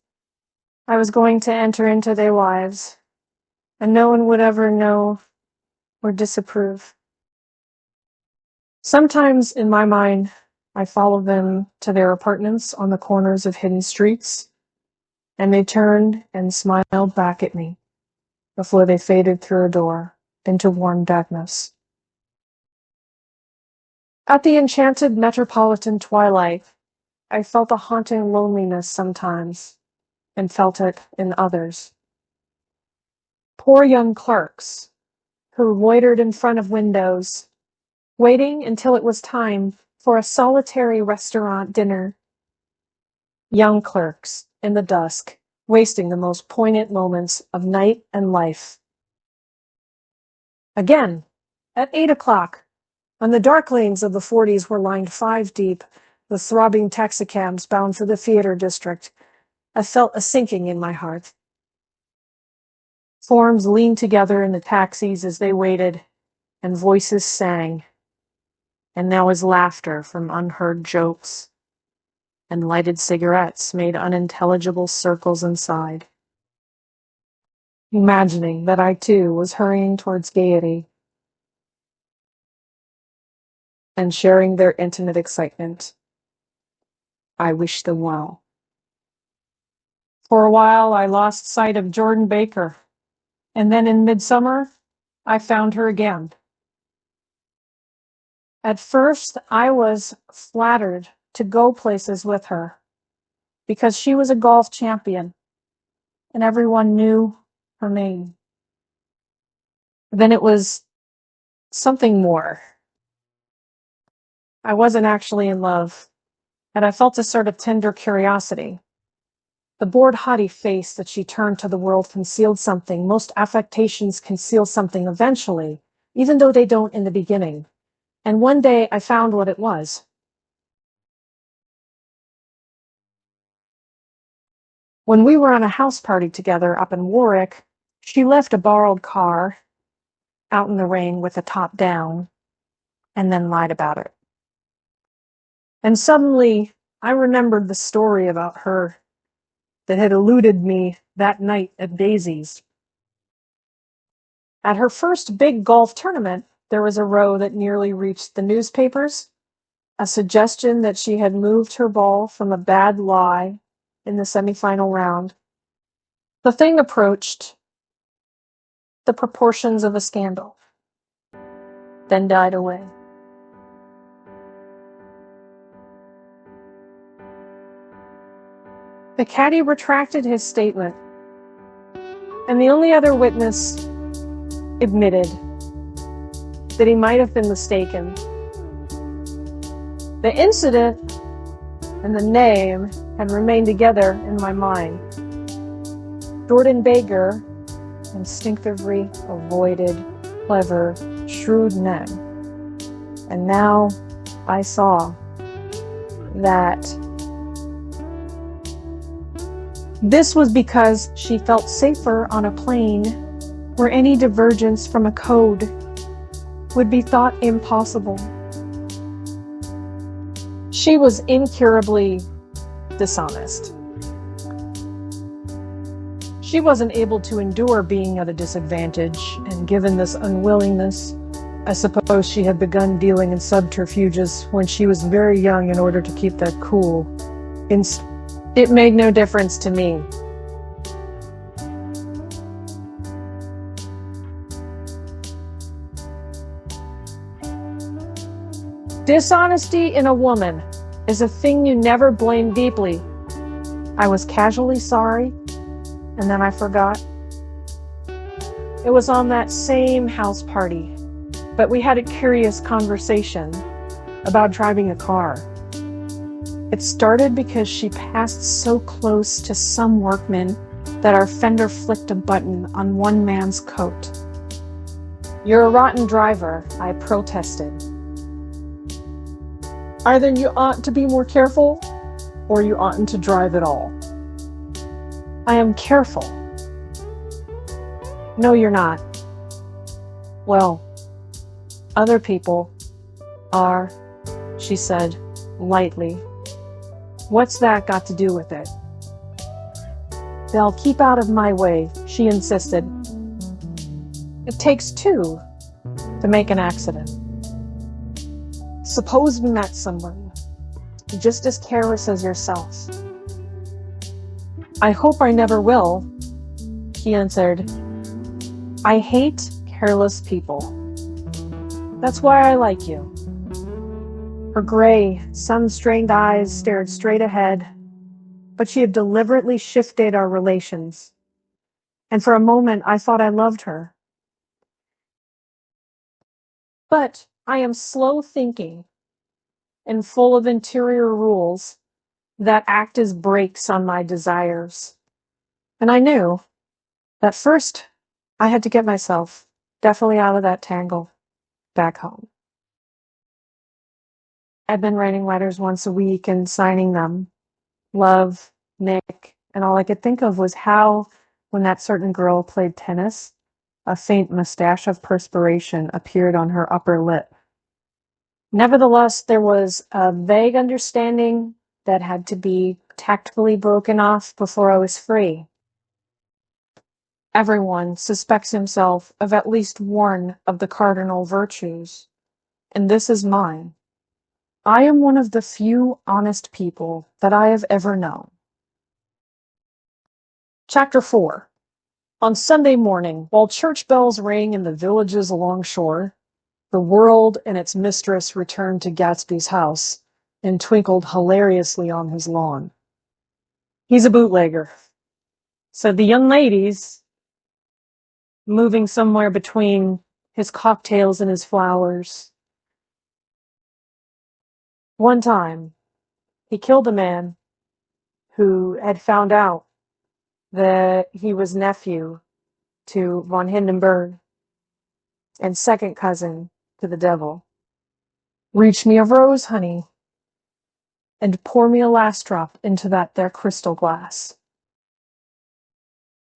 I was going to enter into their lives and no one would ever know or disapprove. Sometimes in my mind, I follow them to their apartments on the corners of hidden streets, and they turned and smiled back at me before they faded through a door into warm darkness. At the enchanted metropolitan twilight, I felt a haunting loneliness sometimes, and felt it in others. Poor young clerks, who loitered in front of windows, waiting until it was time for a solitary restaurant dinner. Young clerks, in the dusk, wasting the most poignant moments of night and life. Again, at 8 o'clock, when the dark lanes of the 40s were lined 5 deep with throbbing taxicabs bound for the theater district, I felt a sinking in my heart. Forms leaned together in the taxis as they waited, and voices sang. And there was laughter from unheard jokes, and lighted cigarettes made unintelligible circles inside. Imagining that I too was hurrying towards gaiety and sharing their intimate excitement, I wished them well. For a while, I lost sight of Jordan Baker, and then in midsummer, I found her again. At first, I was flattered to go places with her because she was a golf champion and everyone knew her name. Then it was something more. I wasn't actually in love, and I felt a sort of tender curiosity. The bored, haughty face that she turned to the world concealed something. Most affectations conceal something eventually, even though they don't in the beginning. And one day I found what it was. When we were on a house party together up in Warwick, she left a borrowed car out in the rain with the top down and then lied about it. And suddenly I remembered the story about her that had eluded me that night at Daisy's. At her first big golf tournament, there was a row that nearly reached the newspapers, a suggestion that she had moved her ball from a bad lie in the semifinal round. The thing approached the proportions of a scandal, then died away. The caddy retracted his statement, and the only other witness admitted that he might have been mistaken. The incident and the name had remained together in my mind. Jordan Baker instinctively avoided clever, shrewd men. And now I saw that this was because she felt safer on a plane where any divergence from a code would be thought impossible. She was incurably dishonest. She wasn't able to endure being at a disadvantage, and given this unwillingness, I suppose she had begun dealing in subterfuges when she was very young in order to keep that cool. It made no difference to me. Dishonesty in a woman is a thing you never blame deeply. I was casually sorry, and then I forgot. It was on that same house party, but we had a curious conversation about driving a car. It started because she passed so close to some workman that our fender flicked a button on one man's coat. "You're a rotten driver," I protested. Either you ought to be more careful, or you oughtn't to drive at all. I am careful. No, you're not. Well, other people are, she said, lightly. What's that got to do with it? They'll keep out of my way, she insisted. It takes two to make an accident. Suppose we met someone just as careless as yourself. I hope I never will, he answered. I hate careless people. That's why I like you. Her gray, sun-strained eyes stared straight ahead, but she had deliberately shifted our relations. And for a moment, I thought I loved her. But I am slow thinking and full of interior rules that act as brakes on my desires. And I knew that first I had to get myself definitely out of that tangle back home. I'd been writing letters once a week and signing them. Love, Nick, and all I could think of was how, when that certain girl played tennis, a faint mustache of perspiration appeared on her upper lip. Nevertheless, there was a vague understanding that had to be tactfully broken off before I was free. Everyone suspects himself of at least one of the cardinal virtues, and this is mine. I am one of the few honest people that I have ever known. Chapter 4. On Sunday morning, while church bells rang in the villages along shore, the world and its mistress returned to Gatsby's house and twinkled hilariously on his lawn. He's a bootlegger, said the young ladies, moving somewhere between his cocktails and his flowers. One time, he killed a man who had found out that he was nephew to von Hindenburg and second cousin to the devil. Reach me a rose, honey, and pour me a last drop into that there crystal glass.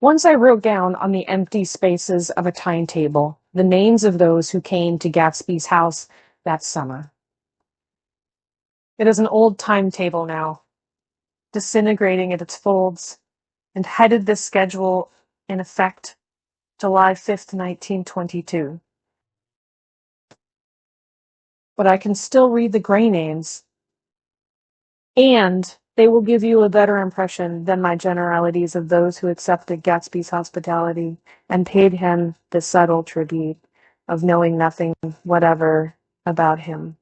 Once I wrote down on the empty spaces of a timetable the names of those who came to Gatsby's house that summer. It is an old timetable now, disintegrating at its folds, and headed this schedule in effect July 5th, 1922. But I can still read the gray names, and they will give you a better impression than my generalities of those who accepted Gatsby's hospitality and paid him the subtle tribute of knowing nothing whatever about him.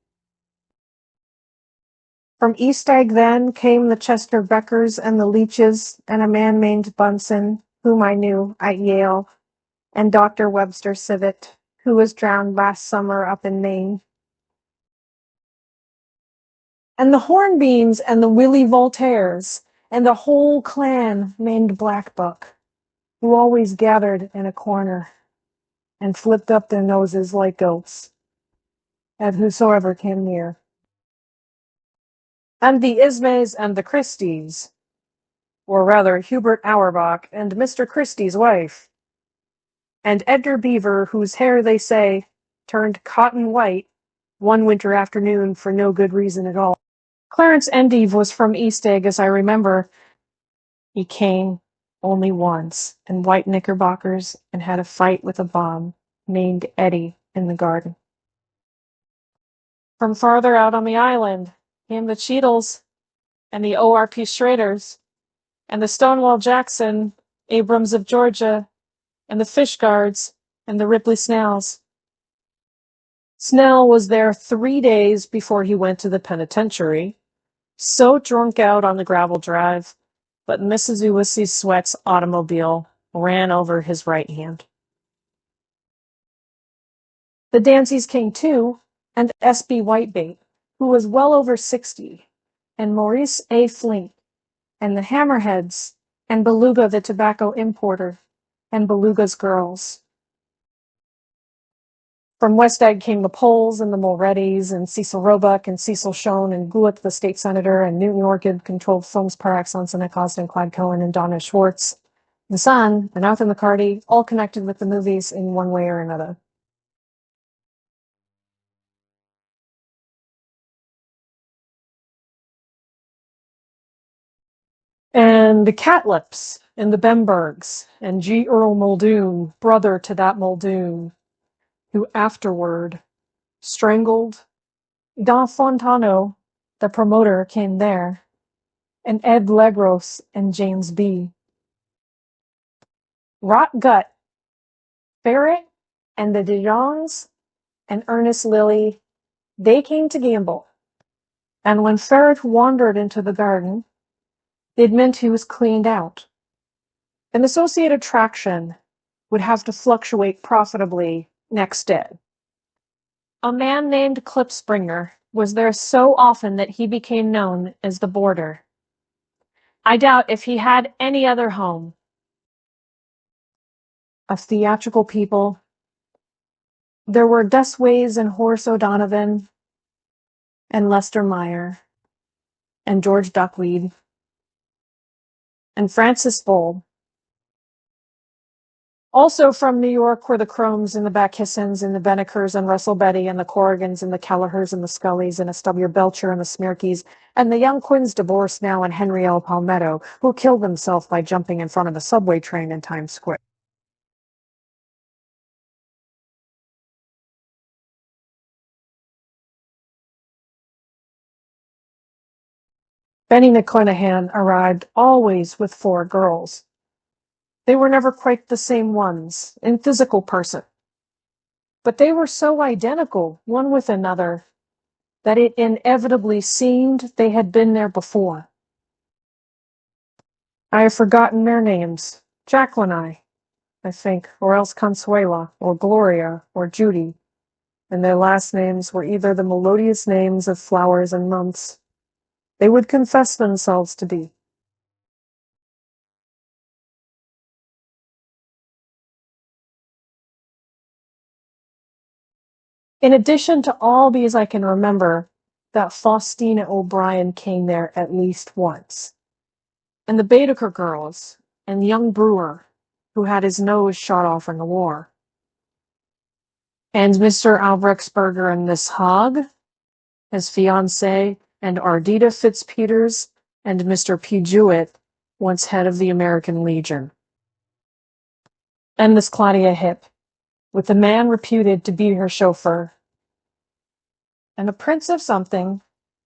From East Egg then came the Chester Beckers and the Leaches and a man named Bunsen, whom I knew at Yale, and Dr. Webster Civet, who was drowned last summer up in Maine. And the Hornbeams and the Willie Voltaires, and the whole clan named Black Buck, who always gathered in a corner and flipped up their noses like goats at whosoever came near. And the Ismays and the Christies, or rather Hubert Auerbach and Mr. Christie's wife, and Edgar Beaver, whose hair, they say, turned cotton white one winter afternoon for no good reason at all. Clarence Endive was from East Egg, as I remember. He came only once in white knickerbockers and had a fight with a bomb named Eddie in the garden. From farther out on the island came the Cheadles and the O.R.P. Schraders and the Stonewall Jackson, Abrams of Georgia, and the Fishguards and the Ripley Snells. Snell was there 3 days before he went to the penitentiary, so drunk out on the gravel drive, but Mrs. Ulysses Sweat's automobile ran over his right hand. The Danceys came too, and S.B. Whitebait, who was well over 60, and Maurice A. Flink, and the Hammerheads, and Beluga the tobacco importer, and Beluga's girls. From West Egg came the Poles and the Mulreadys and Cecil Roebuck and Cecil Schoen and Gulick, the state senator, and Newton Orchid controlled films par excellence, and Acosta and Clyde Cohen and Donna Schwartz. The Sun and Arthur McCarty, all connected with the movies in one way or another. And the Catlips and the Bembergs and G. Earl Muldoon, brother to that Muldoon, who afterward strangled Da Fontano, the promoter, came there, and Ed Legros and James B. Rot Gut, Ferret, and the Dijons, and Ernest Lilly, they came to gamble. And when Ferret wandered into the garden, it meant he was cleaned out. An associated traction would have to fluctuate profitably next day. A man named Klipspringer was there so often that he became known as the Boarder. I doubt if he had any other home. Of theatrical people, there were Desways and Horace O'Donovan, and Lester Meyer, and George Duckweed, and Francis Bull. Also from New York were the Cromes and the Backhissens and the Benekers and Russell Betty and the Corrigans and the Kellehers and the Scullys and S.W. Belcher and the Smirkeys and the young Quinns divorced now and Henry L. Palmetto, who killed himself by jumping in front of a subway train in Times Square. Benny McClanahan arrived always with 4 girls. They were never quite the same ones in physical person, but they were so identical one with another that it inevitably seemed they had been there before. I have forgotten their names. Jacqueline, I think, or else Consuela, or Gloria, or Judy, and their last names were either the melodious names of flowers and months they would confess themselves to be. In addition to all these I can remember, that Faustina O'Brien came there at least once. And the Baedeker girls, and young Brewer, who had his nose shot off in the war. And Mr. Albrechtsberger and Miss Hogg, his fiancée, and Ardita Fitzpeters, and Mr. P. Jewett, once head of the American Legion. And Miss Claudia Hip, with a man reputed to be her chauffeur. And a prince of something,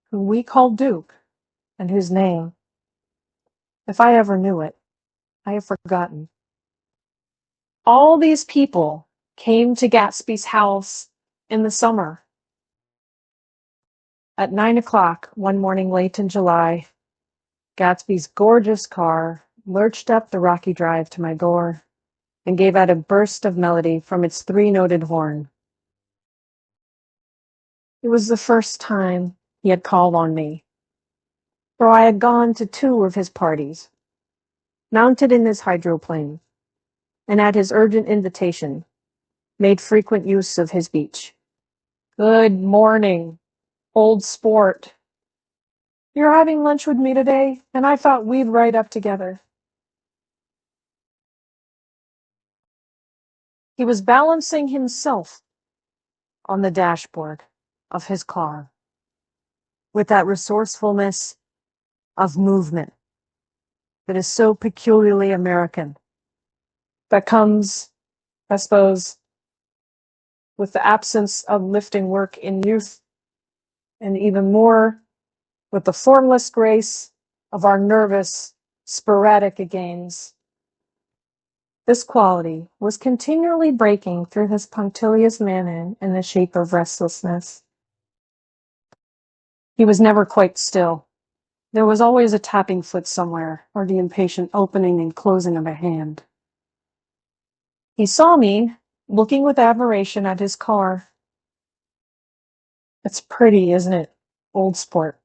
whom we called Duke, and whose name, if I ever knew it, I have forgotten. All these people came to Gatsby's house in the summer. At 9 o'clock one morning late in July, Gatsby's gorgeous car lurched up the rocky drive to my door and gave out a burst of melody from its 3-noted horn. It was the first time he had called on me, for I had gone to 2 of his parties, mounted in his hydroplane, and at his urgent invitation, made frequent use of his speech. Good morning, old sport. You're having lunch with me today, and I thought we'd ride up together. He was balancing himself on the dashboard of his car with that resourcefulness of movement that is so peculiarly American, that comes, I suppose, with the absence of lifting work in youth, and even more with the formless grace of our nervous, sporadic gains. This quality was continually breaking through his punctilious manner in the shape of restlessness. He was never quite still. There was always a tapping foot somewhere, or the impatient opening and closing of a hand. He saw me, looking with admiration at his car. It's pretty, isn't it, old sport?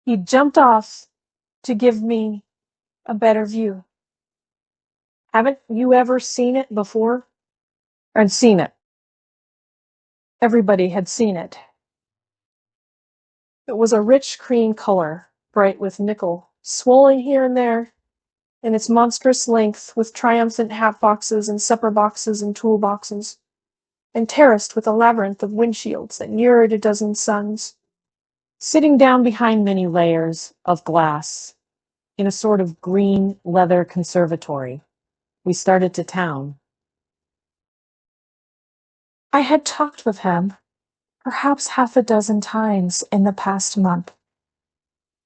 He jumped off to give me a better view. Haven't you ever seen it before? I'd seen it. Everybody had seen it. It was a rich cream color, bright with nickel, swollen here and there, in its monstrous length, with triumphant hat boxes and supper boxes and toolboxes, and terraced with a labyrinth of windshields that mirrored a dozen suns. Sitting down behind many layers of glass, in a sort of green leather conservatory, we started to town. I had talked with him perhaps half a dozen times in the past month,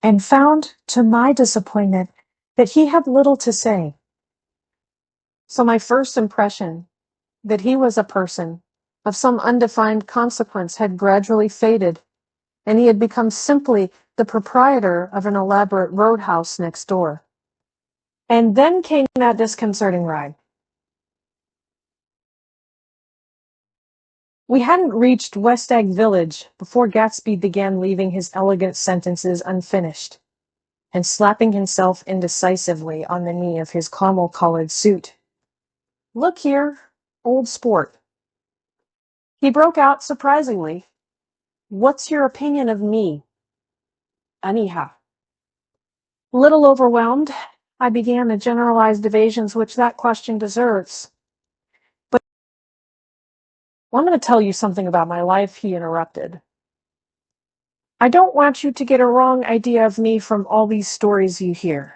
and found, to my disappointment, that he had little to say. So my first impression that he was a person of some undefined consequence had gradually faded, and he had become simply the proprietor of an elaborate roadhouse next door. And then came that disconcerting ride. We hadn't reached West Egg Village before Gatsby began leaving his elegant sentences unfinished, and slapping himself indecisively on the knee of his caramel-colored suit. "Look here, old sport," he broke out surprisingly. "What's your opinion of me, anyhow?" Little overwhelmed, I began the generalized evasions which that question deserves. "But I'm going to tell you something about my life," he interrupted. "I don't want you to get a wrong idea of me from all these stories you hear."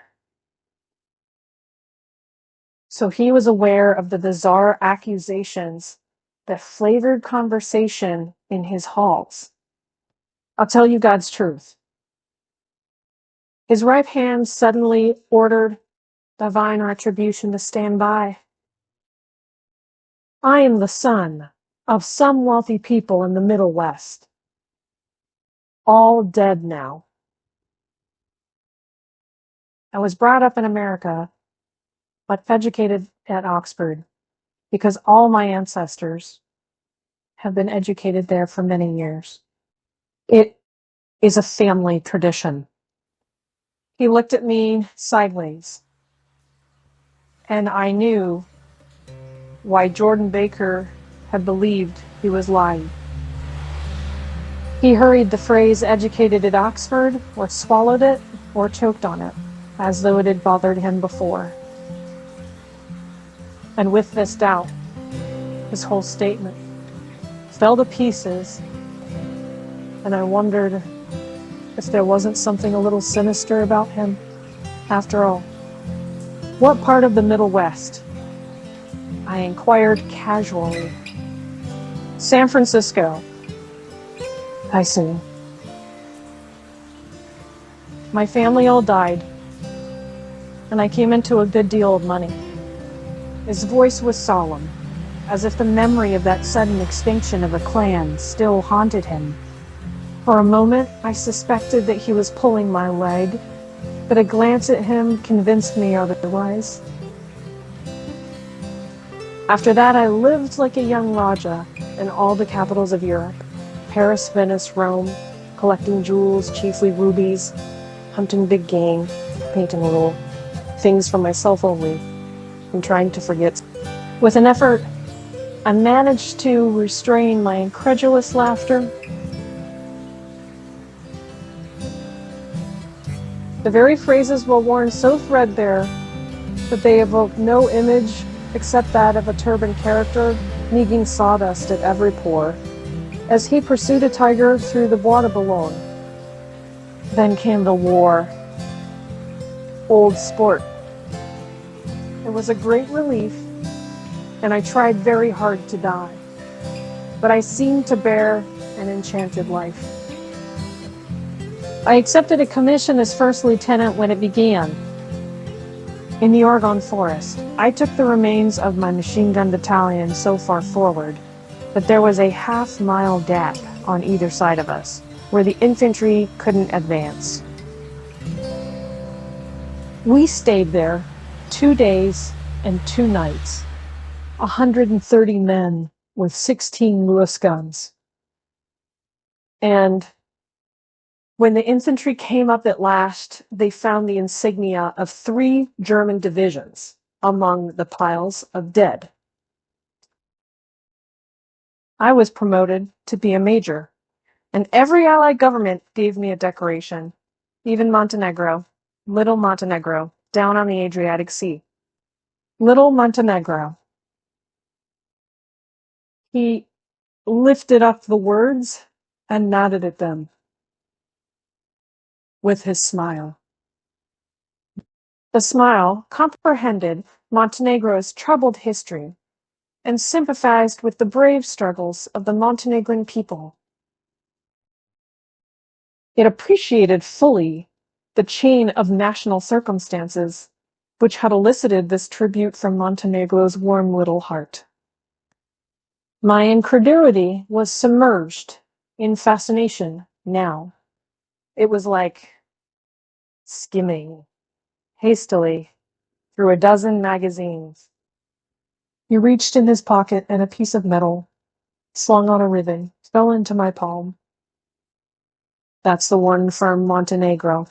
So he was aware of the bizarre accusations that flavored conversation in his halls. "I'll tell you God's truth." His right hand suddenly ordered divine retribution to stand by. "I am the son of some wealthy people in the Middle West. All dead now. I was brought up in America, but educated at Oxford, because all my ancestors have been educated there for many years. It is a family tradition." He looked at me sideways, and I knew why Jordan Baker had believed he was lying. He hurried the phrase "educated at Oxford," or swallowed it, or choked on it, as though it had bothered him before. And with this doubt, his whole statement fell to pieces, and I wondered if there wasn't something a little sinister about him, after all. "What part of the Middle West?" I inquired casually. "San Francisco." "I see. My family all died, and I came into a good deal of money." His voice was solemn, as if the memory of that sudden extinction of a clan still haunted him. For a moment, I suspected that he was pulling my leg, but a glance at him convinced me otherwise. After that, I lived like a young Raja in all the capitals of Europe: Paris, Venice, Rome, collecting jewels, chiefly rubies, hunting big game, painting little things for myself only, and trying to forget. With an effort, I managed to restrain my incredulous laughter. The very phrases were worn so threadbare that they evoked no image except that of a turbaned character kneading sawdust at every pore, as he pursued a tiger through the Bois de Boulogne. Then came the war. Old sport. It was a great relief, and I tried very hard to die, but I seemed to bear an enchanted life. I accepted a commission as first lieutenant when it began, in the Oregon forest. I took the remains of my machine gun battalion so far forward that there was a half-mile gap on either side of us, where the infantry couldn't advance. We stayed there 2 days and 2 nights, 130 men with 16 Lewis guns. And when the infantry came up at last, they found the insignia of 3 German divisions among the piles of dead. I was promoted to be a major, and every allied government gave me a decoration, even Montenegro, little Montenegro, down on the Adriatic Sea. Little Montenegro. He lifted up the words and nodded at them with his smile. The smile comprehended Montenegro's troubled history and sympathized with the brave struggles of the Montenegrin people. It appreciated fully the chain of national circumstances which had elicited this tribute from Montenegro's warm little heart. My incredulity was submerged in fascination now. It was like skimming hastily through a dozen magazines. He reached in his pocket and a piece of metal, slung on a ribbon, fell into my palm. That's the one from Montenegro.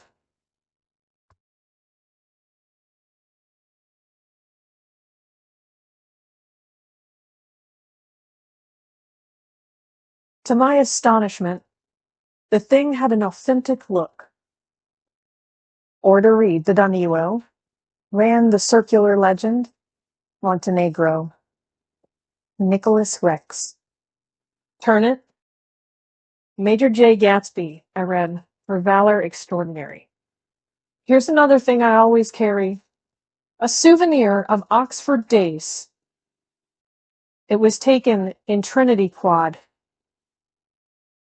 To my astonishment, the thing had an authentic look. Or to read the Danilo, ran the circular legend, Montenegro, Nicholas Rex. Turn it. Major J. Gatsby, I read, for valor extraordinary. Here's another thing I always carry. A souvenir of Oxford days. It was taken in Trinity Quad.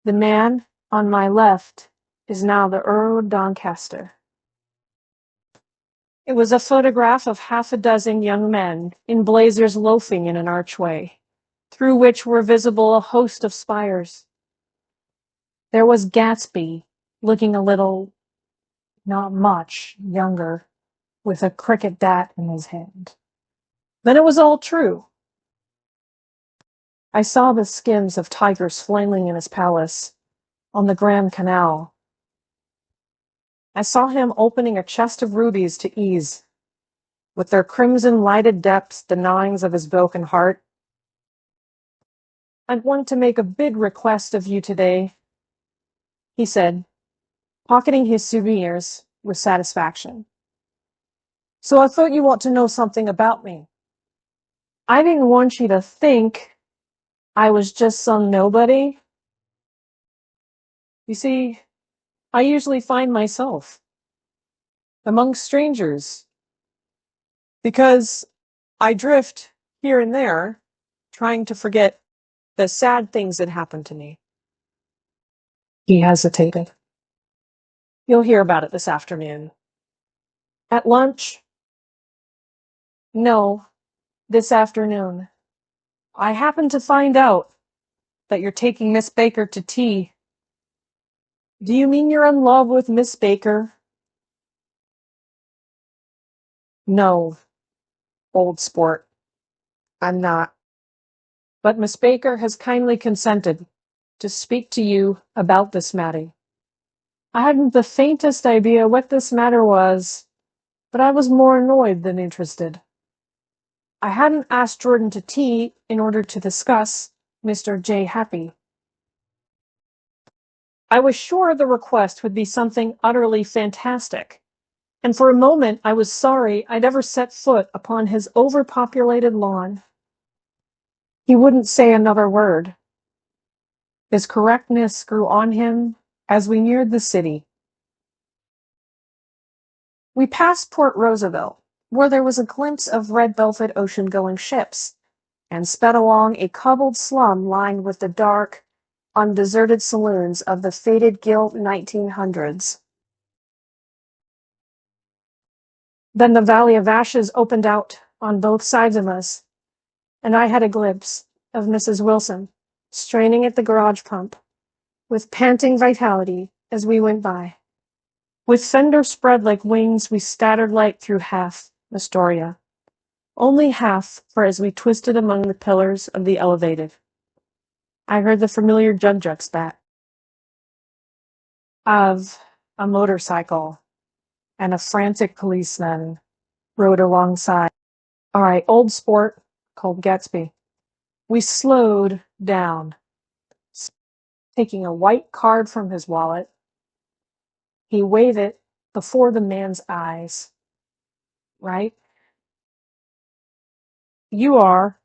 The man on my left is now the Earl of Doncaster. It was a photograph of half a dozen young men in blazers loafing in an archway, through which were visible a host of spires. There was Gatsby, looking a little, not much, younger, with a cricket bat in his hand. Then it was all true. I saw the skins of tigers flailing in his palace, on the Grand Canal. I saw him opening a chest of rubies to ease, with their crimson lighted depths the gnawings of his broken heart. "I want to make a big request of you today," he said, pocketing his souvenirs with satisfaction. "So I thought you ought to know something about me. I didn't want you to think I was just some nobody. You see, I usually find myself among strangers because I drift here and there trying to forget the sad things that happened to me." He hesitated. "You'll hear about it this afternoon." "At lunch?" "No, this afternoon. I happened to find out that you're taking Miss Baker to tea." "Do you mean you're in love with Miss Baker?" "No, old sport, I'm not. But Miss Baker has kindly consented to speak to you about this matter." I hadn't the faintest idea what this matter was, but I was more annoyed than interested. I hadn't asked Jordan to tea in order to discuss Mr. J. Happy. I was sure the request would be something utterly fantastic, and for a moment I was sorry I'd ever set foot upon his overpopulated lawn. He wouldn't say another word. His correctness grew on him as we neared the city. We passed Port Roosevelt, where there was a glimpse of red belted ocean-going ships, and sped along a cobbled slum lined with the dark, undeserted saloons of the faded gilt 1900s. Then the Valley of Ashes opened out on both sides of us, and I had a glimpse of Mrs. Wilson, straining at the garage pump, with panting vitality as we went by. With fenders spread like wings, we scattered light through half Astoria. Only half, for as we twisted among the pillars of the elevated, I heard the familiar jug-jug spat of a motorcycle, and a frantic policeman rode alongside. "All right, old sport," called Gatsby. We slowed down. Taking a white card from his wallet, he waved it before the man's eyes. Right? You are,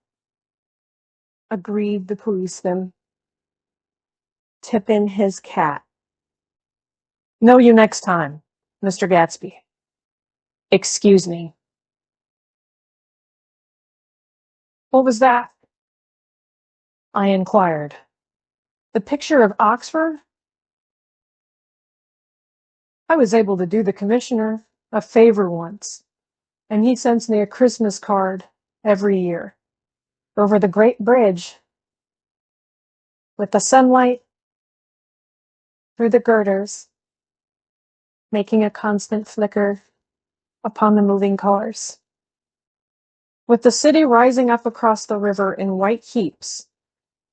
agreed the policeman, tipping his cat. Know you next time, Mr. Gatsby. Excuse me. What was that? I inquired. The picture of Oxford? I was able to do the commissioner a favor once, and he sends me a Christmas card every year over the Great Bridge with the sunlight through the girders, making a constant flicker upon the moving cars. With the city rising up across the river in white heaps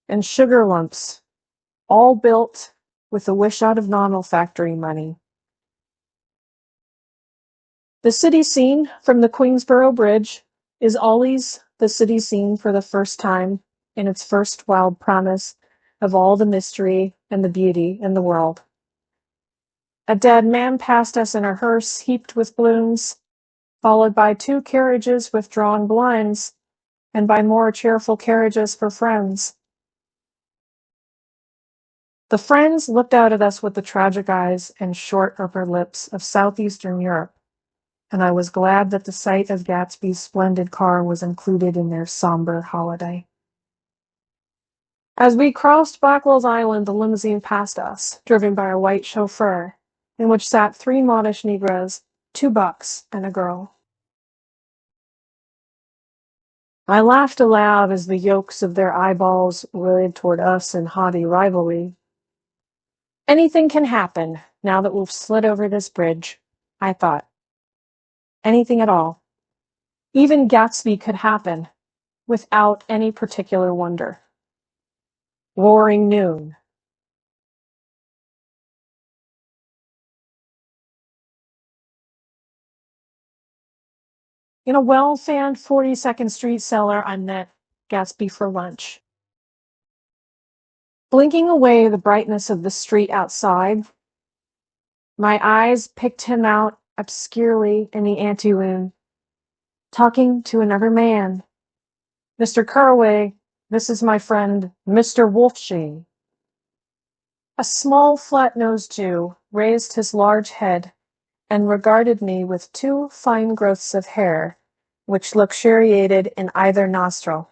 and sugar lumps, all built with the wish out of novel factory money. The city scene from the Queensboro Bridge is always the city scene for the first time in its first wild promise of all the mystery and the beauty in the world. A dead man passed us in a hearse heaped with blooms, followed by 2 carriages with drawn blinds, and by more cheerful carriages for friends. The friends looked out at us with the tragic eyes and short upper lips of southeastern Europe, and I was glad that the sight of Gatsby's splendid car was included in their somber holiday. As we crossed Blackwell's Island, the limousine passed us, driven by a white chauffeur, in which sat 3 modish Negroes, 2 bucks, and a girl. I laughed aloud as the yolks of their eyeballs rolled toward us in haughty rivalry. Anything can happen now that we've slid over this bridge, I thought. Anything at all. Even Gatsby could happen, without any particular wonder. Roaring noon. In a well-fanned 42nd Street cellar, I met Gatsby for lunch. Blinking away the brightness of the street outside, my eyes picked him out obscurely in the anteroom, talking to another man. Mr. Carraway, this is my friend, Mr. Wolfsheim. A small, flat-nosed Jew raised his large head and regarded me with 2 fine growths of hair, which luxuriated in either nostril.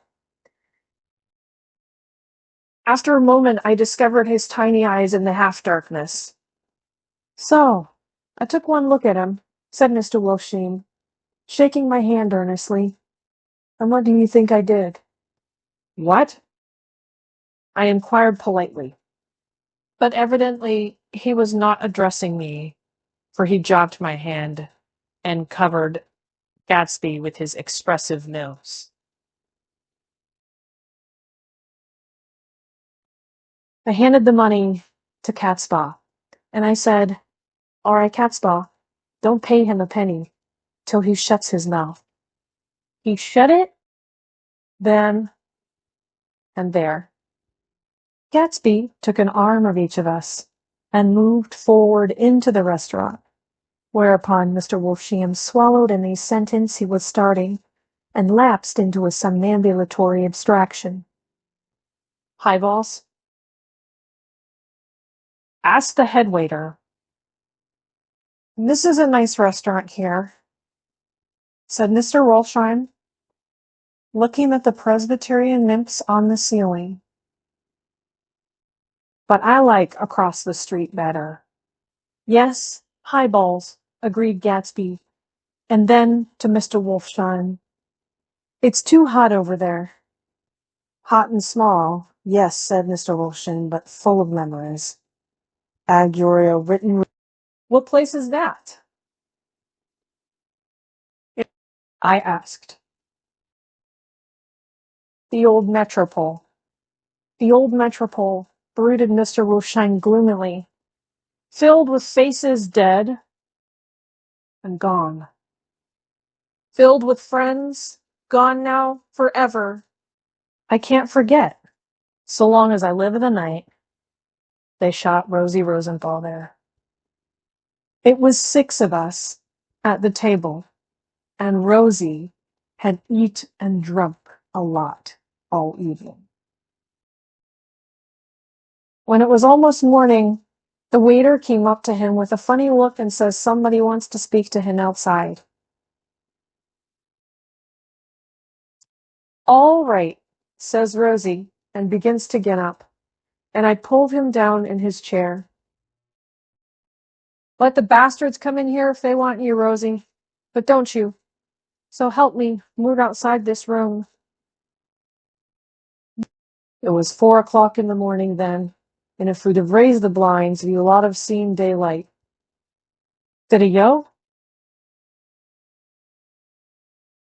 After a moment, I discovered his tiny eyes in the half-darkness. So, I took one look at him, said Mr. Wolfsheim, shaking my hand earnestly. And what do you think I did? What? I inquired politely. But evidently he was not addressing me, for he jogged my hand and covered Gatsby with his expressive nose. I handed the money to Catspaw, and I said, all right, Catspaw, don't pay him a penny till he shuts his mouth. He shut it, then, and there. Gatsby took an arm of each of us and moved forward into the restaurant, whereupon Mr. Wolfsheim swallowed any sentence he was starting and lapsed into a somnambulatory abstraction. Highballs? Asked the head waiter. This is a nice restaurant here, said Mr. Wolfsheim, looking at the Presbyterian nymphs on the ceiling. But I like across the street better. Yes, highballs, agreed Gatsby, and then to Mr. Wolfsheim. It's too hot over there. Hot and small, yes, said Mr. Wolfsheim, but full of memories. Aguria written. What place is that? I asked. The old metropole. The old metropole, brooded Mr. Wolfsheim gloomily, filled with faces dead and gone. Filled with friends, gone now forever, I can't forget. So long as I live in the night, they shot Rosie Rosenthal there. It was 6 of us at the table, and Rosie had eat and drunk a lot all evening. When it was almost morning, the waiter came up to him with a funny look and says somebody wants to speak to him outside. All right, says Rosie, and begins to get up, and I pulled him down in his chair. Let the bastards come in here if they want you, Rosie, but don't you. So help me, move outside this room. It was 4 o'clock in the morning then, and if we'd have raised the blinds, we'd a lot have seen daylight. Did he go?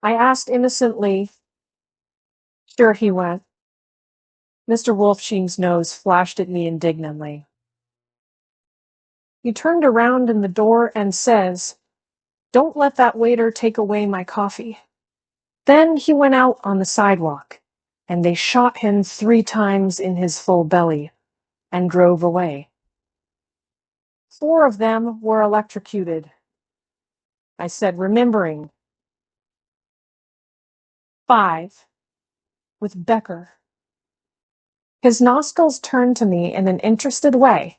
I asked innocently. Sure he went. Mr. Wolfsheim's nose flashed at me indignantly. He turned around in the door and says, "Don't let that waiter take away my coffee." Then he went out on the sidewalk, and they shot him 3 times in his full belly and drove away. 4 of them were electrocuted. I said, remembering. 5 with Becker. His nostrils turned to me in an interested way.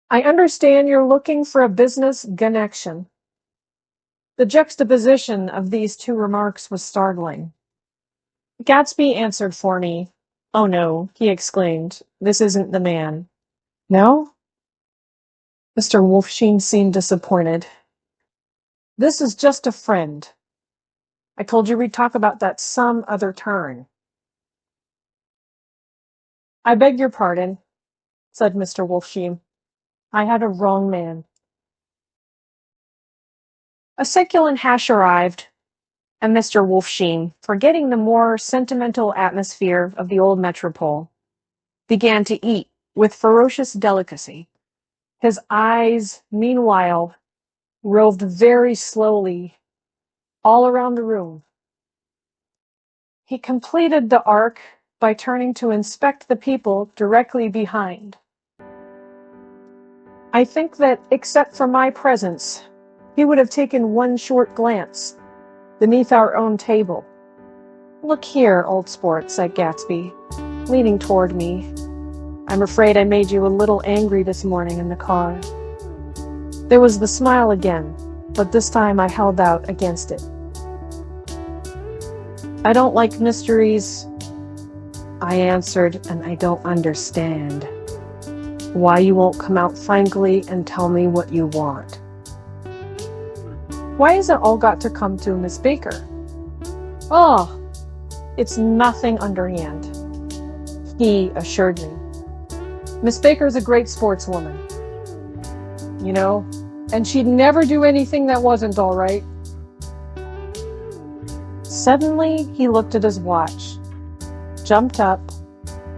I understand you're looking for a business connection. The juxtaposition of these 2 remarks was startling. Gatsby answered for me. Oh no, he exclaimed. This isn't the man. No? Mr. Wolfsheim seemed disappointed. This is just a friend. I told you we'd talk about that some other turn. I beg your pardon, said Mr. Wolfsheim. I had a wrong man. A succulent hash arrived, and Mr. Wolfsheim, forgetting the more sentimental atmosphere of the old metropole, began to eat with ferocious delicacy. His eyes, meanwhile, roved very slowly all around the room. He completed the arc by turning to inspect the people directly behind. I think that, except for my presence, he would have taken one short glance beneath our own table. Look here, old sport, said Gatsby, leaning toward me. I'm afraid I made you a little angry this morning in the car. There was the smile again, but this time I held out against it. I don't like mysteries, I answered, and I don't understand why you won't come out frankly and tell me what you want. Why has it all got to come to Miss Baker? Oh, it's nothing underhand, he assured me. Miss Baker's a great sportswoman, you know, and she'd never do anything that wasn't all right. Suddenly, he looked at his watch, jumped up,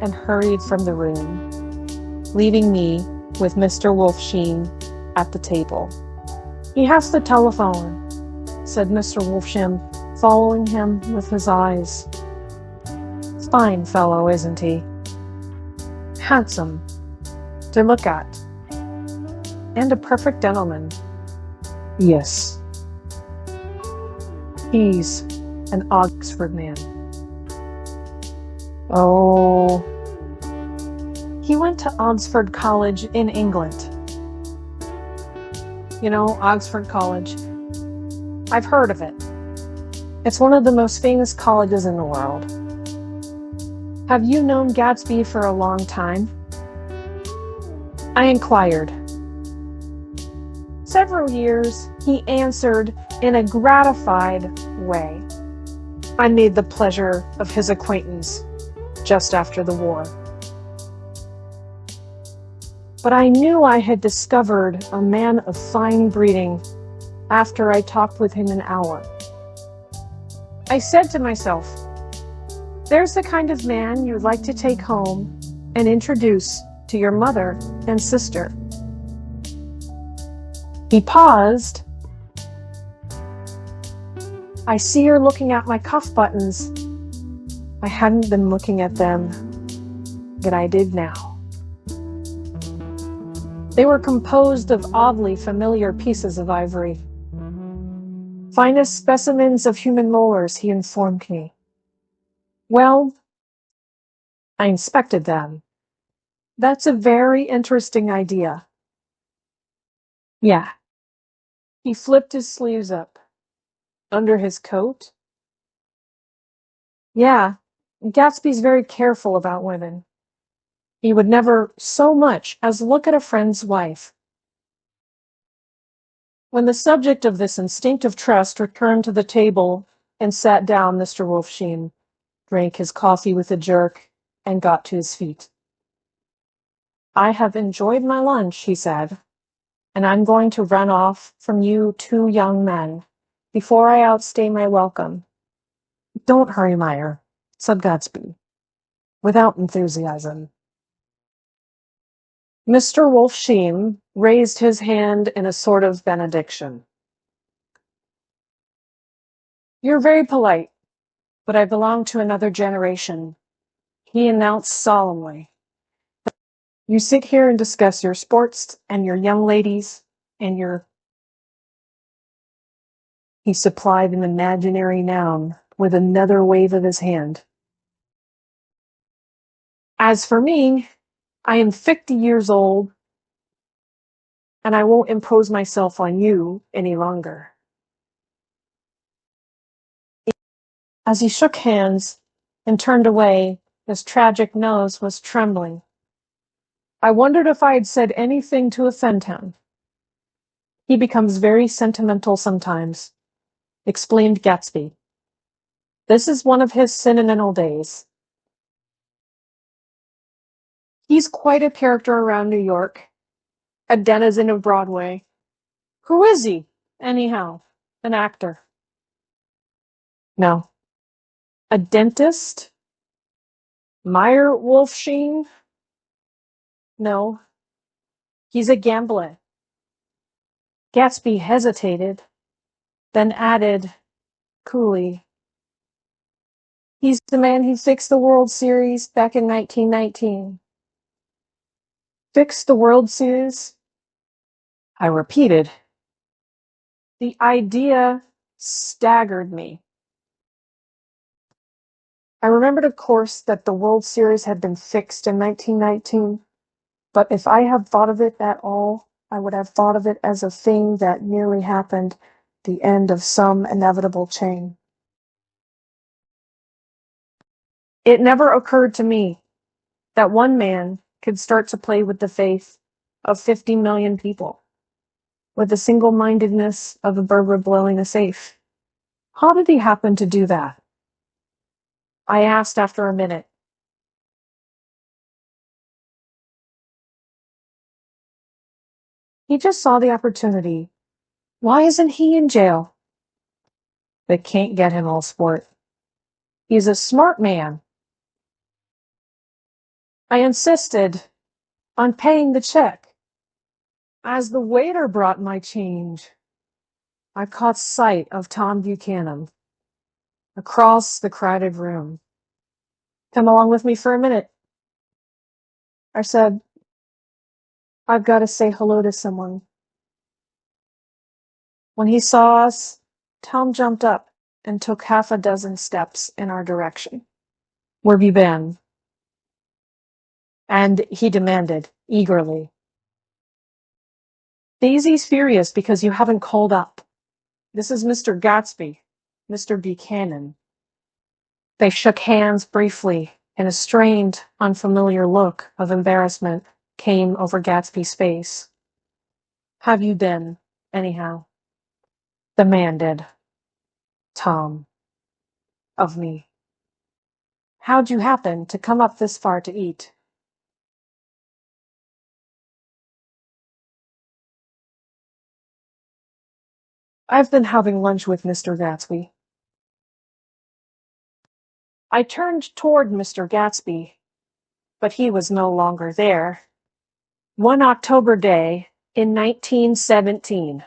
and hurried from the room, leaving me with Mr. Wolfsheim at the table. He has the telephone, said Mr. Wolfsheim, following him with his eyes. Fine fellow, isn't he? Handsome to look at, and a perfect gentleman. Yes. He's an Oxford man. Oh, he went to Oxford College in England. You know, Oxford College. I've heard of it. It's one of the most famous colleges in the world. Have you known Gatsby for a long time? I inquired. Several years, he answered in a gratified way. I made the pleasure of his acquaintance just after the war. But I knew I had discovered a man of fine breeding after I talked with him an hour. I said to myself, there's the kind of man you'd like to take home and introduce to your mother and sister. He paused. I see you're looking at my cuff buttons. I hadn't been looking at them, but I did now. They were composed of oddly familiar pieces of ivory. Finest specimens of human molars, he informed me. Well, I inspected them. That's a very interesting idea. Yeah. He flipped his sleeves up. Under his coat? Yeah. Gatsby's very careful about women. He would never so much as look at a friend's wife. When the subject of this instinctive trust returned to the table and sat down, Mr. Wolfsheim drank his coffee with a jerk and got to his feet. I have enjoyed my lunch, he said, and I'm going to run off from you two young men before I outstay my welcome. Don't hurry, Meyer, said Gatsby, without enthusiasm. Mr. Wolfsheim raised his hand in a sort of benediction. You're very polite, but I belong to another generation, he announced solemnly. You sit here and discuss your sports and your young ladies and your... He supplied an imaginary noun with another wave of his hand. As for me, I am 50 years old, and I won't impose myself on you any longer. As he shook hands and turned away, his tragic nose was trembling. I wondered if I had said anything to offend him. He becomes very sentimental sometimes, explained Gatsby. This is one of his sentimental days. He's quite a character around New York, a denizen of Broadway. Who is he, anyhow? An actor? No. A dentist? Meyer Wolfsheim? No. He's a gambler. Gatsby hesitated, then added, coolly, he's the man who fixed the World Series back in 1919. Fixed the World Series? I repeated. The idea staggered me. I remembered, of course, that the World Series had been fixed in 1919, but if I had thought of it at all, I would have thought of it as a thing that nearly happened, the end of some inevitable chain. It never occurred to me that one man could start to play with the faith of 50 million people, with the single-mindedness of a burglar blowing a safe. How did he happen to do that? I asked after a minute. He just saw the opportunity. Why isn't he in jail? They can't get him all sport. He's a smart man. I insisted on paying the check. As the waiter brought my change, I caught sight of Tom Buchanan across the crowded room. Come along with me for a minute, I said. I've got to say hello to someone. When he saw us, Tom jumped up and took half a dozen steps in our direction. Where have you been? And he demanded, eagerly. Daisy's furious because you haven't called up. This is Mr. Gatsby, Mr. Buchanan. They shook hands briefly, and a strained, unfamiliar look of embarrassment came over Gatsby's face. Have you been, anyhow? Demanded Tom of me. How'd you happen to come up this far to eat? I've been having lunch with Mr. Gatsby. I turned toward Mr. Gatsby, but he was no longer there. One October day in 1917.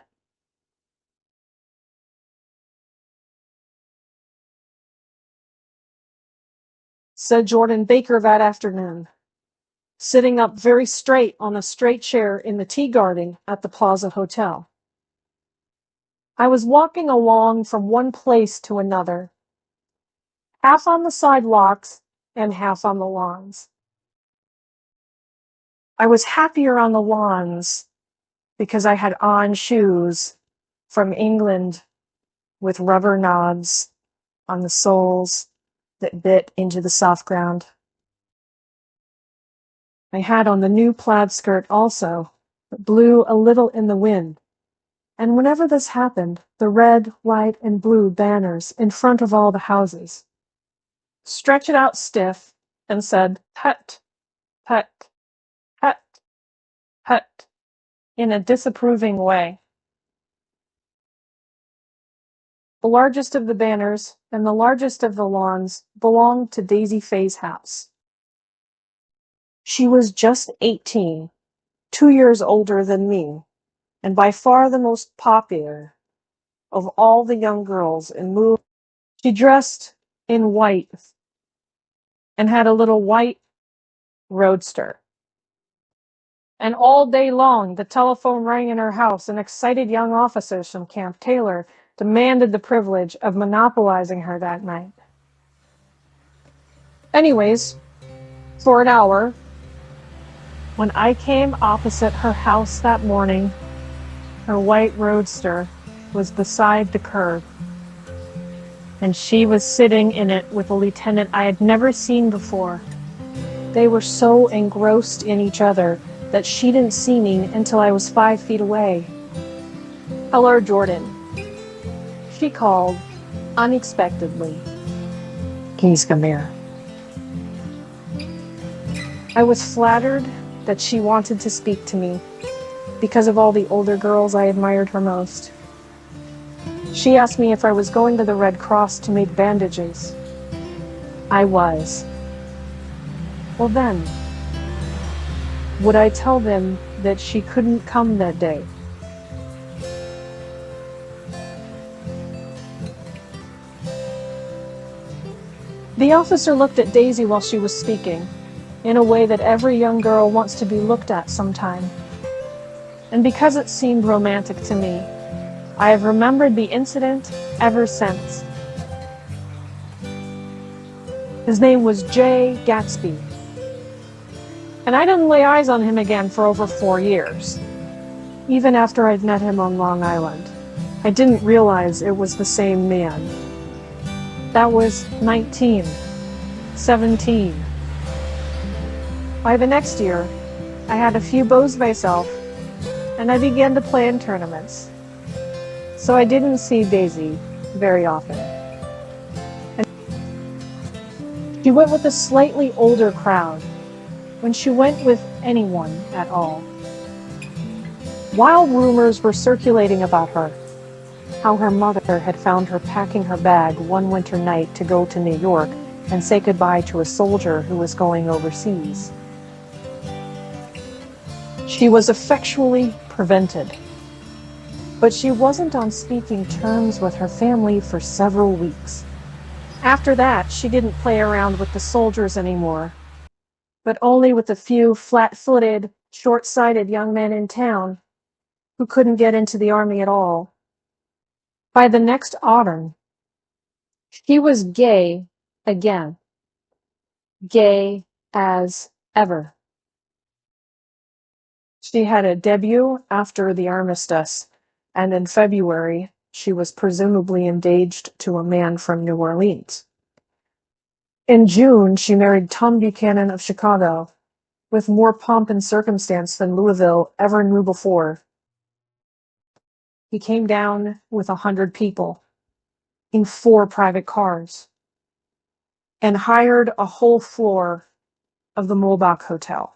said Jordan Baker that afternoon, sitting up very straight on a straight chair in the tea garden at the Plaza Hotel. I was walking along from one place to another, half on the sidewalks and half on the lawns. I was happier on the lawns because I had on shoes from England with rubber knobs on the soles that bit into the soft ground. I had on the new plaid skirt also, that blew a little in the wind. And whenever this happened, the red, white, and blue banners in front of all the houses stretched out stiff and said, "Hut, hut, hut, hut," in a disapproving way. The largest of the banners and the largest of the lawns belonged to Daisy Fay's house. She was just 18, 2 years older than me, and by far the most popular of all the young girls in Move. She dressed in white and had a little white roadster. And all day long, the telephone rang in her house, and excited young officers from Camp Taylor demanded the privilege of monopolizing her that night. Anyways, for an hour, when I came opposite her house that morning, her white roadster was beside the curb, and she was sitting in it with a lieutenant I had never seen before. They were so engrossed in each other that she didn't see me until I was 5 feet away. "Hello, Jordan," she called unexpectedly. "Please come here." I was flattered that she wanted to speak to me because of all the older girls I admired her most. She asked me if I was going to the Red Cross to make bandages. I was. Well then, would I tell them that she couldn't come that day? The officer looked at Daisy while she was speaking, in a way that every young girl wants to be looked at sometime. And because it seemed romantic to me, I have remembered the incident ever since. His name was Great Gatsby, and I didn't lay eyes on him again for over 4 years. Even after I'd met him on Long Island, I didn't realize it was the same man. That was 19, 17. By the next year, I had a few beaux myself, and I began to play in tournaments. So I didn't see Daisy very often. And she went with a slightly older crowd, when she went with anyone at all. Wild rumors were circulating about her, how her mother had found her packing her bag one winter night to go to New York and say goodbye to a soldier who was going overseas. She was effectually prevented, but she wasn't on speaking terms with her family for several weeks. After that, she didn't play around with the soldiers anymore, but only with a few flat-footed, short-sighted young men in town who couldn't get into the army at all. By the next autumn, she was gay again. Gay as ever. She had a debut after the armistice, and in February, she was presumably engaged to a man from New Orleans. In June, she married Tom Buchanan of Chicago, with more pomp and circumstance than Louisville ever knew before. He came down with 100 people in 4 private cars and hired a whole floor of the Mulbach Hotel.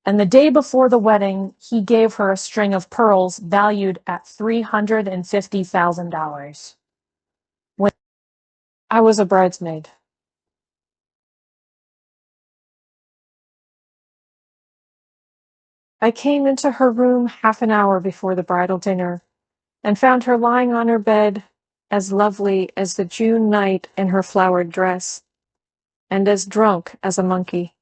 And the day before the wedding, he gave her a string of pearls valued at $350,000. When I was a bridesmaid. I came into her room half an hour before the bridal dinner and found her lying on her bed, as lovely as the June night in her flowered dress. and as drunk as a monkey.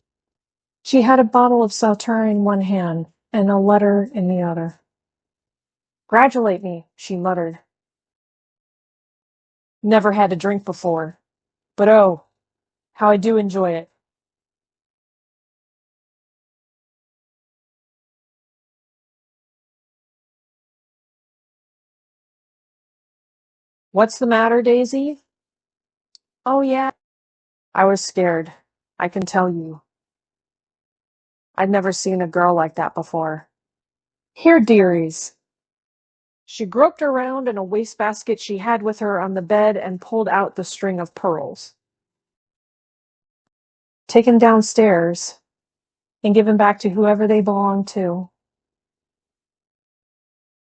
She had a bottle of Sauterre in one hand and a letter in the other. "Gratulate me," she muttered. "Never had a drink before, but oh, how I do enjoy it." "What's the matter, Daisy?" "Oh, yeah." I was scared, I can tell you. I'd never seen a girl like that before. "Here, dearies." She groped around in a wastebasket she had with her on the bed and pulled out the string of pearls. "Take 'em downstairs and give 'em back to whoever they belong to.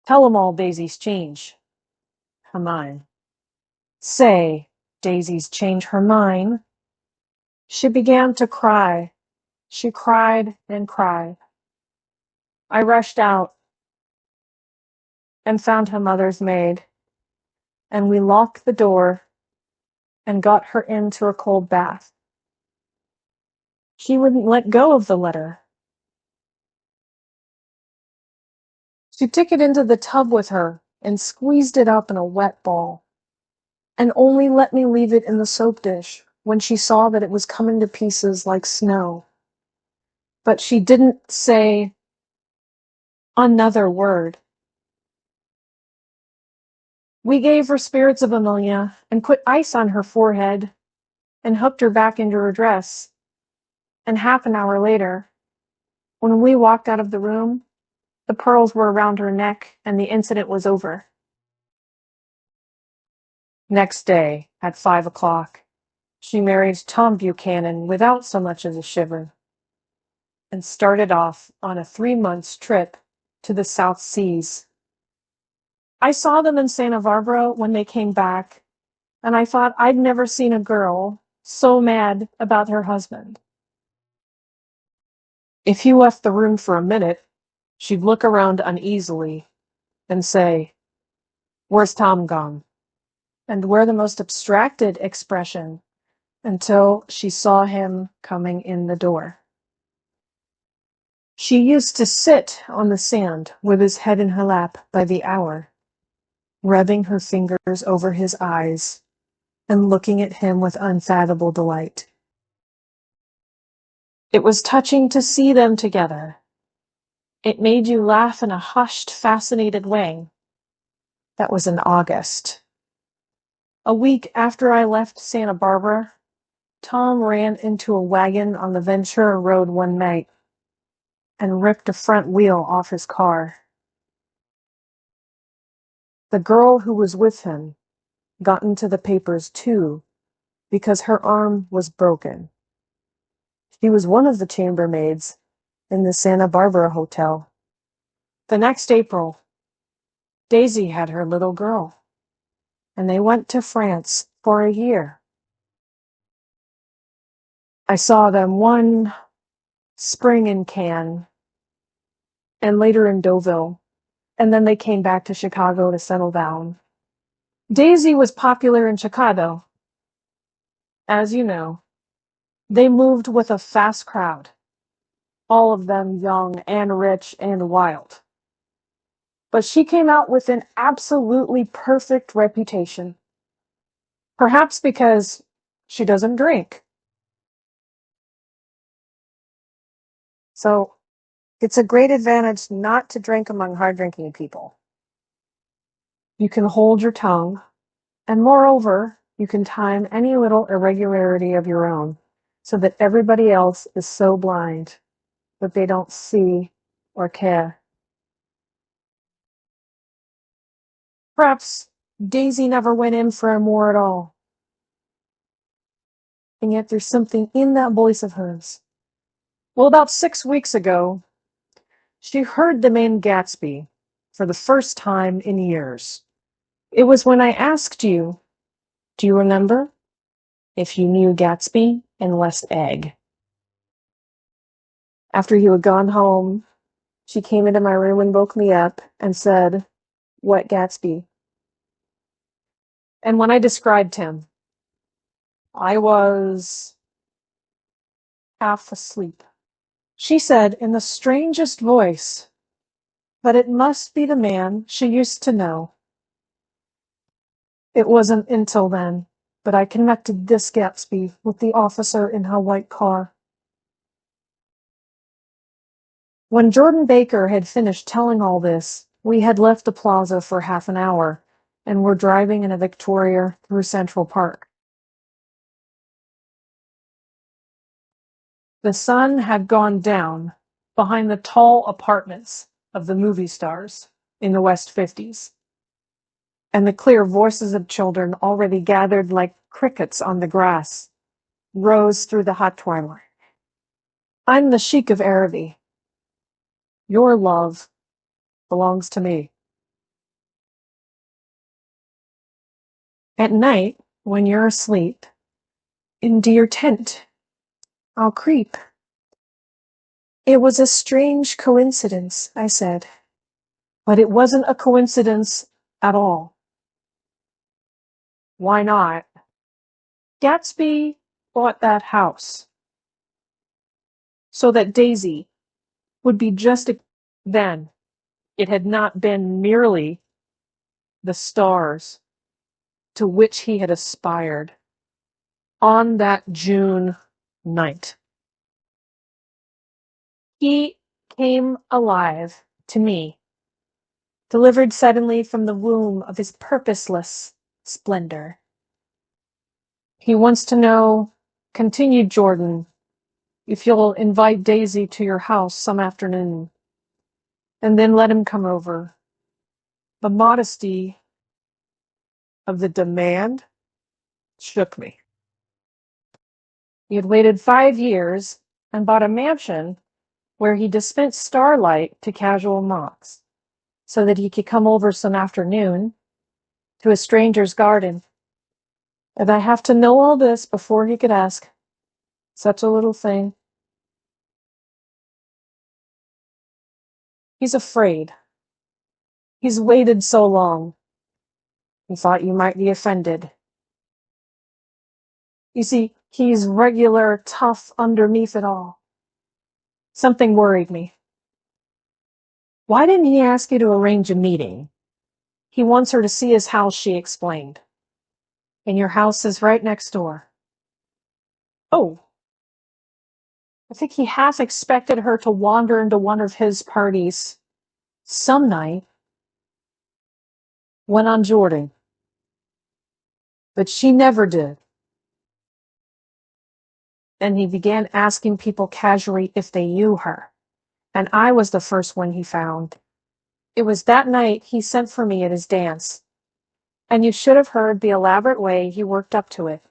Tell 'em all Daisy's change her mind. Say, Daisy's change her mind." She began to cry. She cried and cried. I rushed out and found her mother's maid, and we locked the door and got her into a cold bath. She wouldn't let go of the letter. She took it into the tub with her and squeezed it up in a wet ball, and only let me leave it in the soap dish when she saw that it was coming to pieces like snow. But she didn't say another word. We gave her spirits of ammonia and put ice on her forehead and hooked her back into her dress. And half an hour later, when we walked out of the room, the pearls were around her neck and the incident was over. Next day, at 5 o'clock, she married Tom Buchanan without so much as a shiver, and started off on a 3 months trip to the South Seas. I saw them in Santa Barbara when they came back, and I thought I'd never seen a girl so mad about her husband. If he left the room for a minute, she'd look around uneasily and say, "Where's Tom gone?" and wear the most abstracted expression until she saw him coming in the door. She used to sit on the sand with his head in her lap by the hour, rubbing her fingers over his eyes and looking at him with unfathomable delight. It was touching to see them together. It made you laugh in a hushed, fascinated way. That was in August. A week after I left Santa Barbara, Tom ran into a wagon on the Ventura Road one night and ripped a front wheel off his car. The girl who was with him got into the papers too because her arm was broken. She was one of the chambermaids in the Santa Barbara hotel. The next April, Daisy had her little girl, and they went to France for a year. I saw them one spring in Cannes and later in Deauville, and then they came back to Chicago to settle down. Daisy was popular in Chicago. As you know, they moved with a fast crowd, all of them young and rich and wild. But she came out with an absolutely perfect reputation. Perhaps because she doesn't drink. So it's a great advantage not to drink among hard-drinking people. You can hold your tongue, and moreover, you can time any little irregularity of your own so that everybody else is so blind that they don't see or care. Perhaps Daisy never went in for more at all. And yet there's something in that voice of hers. Well, about 6 weeks ago, she heard the name Gatsby for the first time in years. It was when I asked you, do you remember, if you knew Gatsby and West Egg? After you had gone home, she came into my room and woke me up and said, "What Gatsby?" And when I described him, I was half asleep. She said in the strangest voice that it must be the man she used to know. It wasn't until then that I connected this Gatsby with the officer in her white car. When Jordan Baker had finished telling all this, we had left the plaza for half an hour and were driving in a Victoria through Central Park. The sun had gone down behind the tall apartments of the movie stars in the West 50s, and the clear voices of children already gathered like crickets on the grass rose through the hot twilight. I'm the Sheik of Araby. Your love belongs to me. At night, when you're asleep, into your tent, I'll creep. It was a strange coincidence, I said, but it wasn't a coincidence at all. Why not? Gatsby bought that house so that Daisy would be then. It had not been merely the stars to which he had aspired on that June night. He came alive to me, delivered suddenly from the womb of his purposeless splendor. He wants to know, continued Jordan, if you'll invite Daisy to your house some afternoon, and then let him come over. The modesty of the demand shook me. He had waited 5 years and bought a mansion where he dispensed starlight to casual knocks, so that he could come over some afternoon to a stranger's garden. And I have to know all this before he could ask such a little thing. He's afraid. He's waited so long. He thought you might be offended. You see, he's regular tough underneath it all. Something worried me. Why didn't he ask you to arrange a meeting? He wants her to see his house, she explained. And your house is right next door. Oh. I think he half expected her to wander into one of his parties some night, went on Jordan. But she never did. And he began asking people casually if they knew her. And I was the first one he found. It was that night he sent for me at his dance. And you should have heard the elaborate way he worked up to it.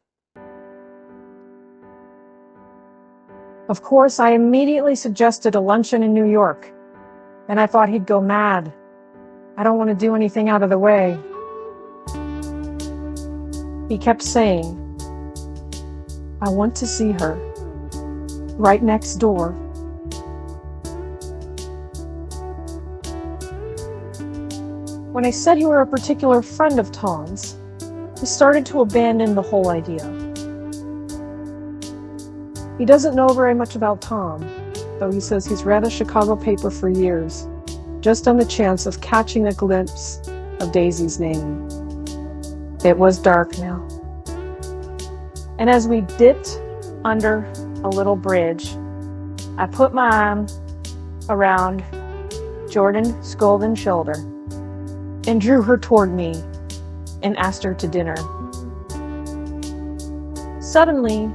Of course, I immediately suggested a luncheon in New York. And I thought he'd go mad. I don't want to do anything out of the way. He kept saying, I want to see her. Right next door. When I said you were a particular friend of Tom's, he started to abandon the whole idea. He doesn't know very much about Tom, though he says he's read a Chicago paper for years, just on the chance of catching a glimpse of Daisy's name. It was dark now. And as we dipped under a little bridge, I put my arm around Jordan's golden shoulder and drew her toward me and asked her to dinner. Suddenly,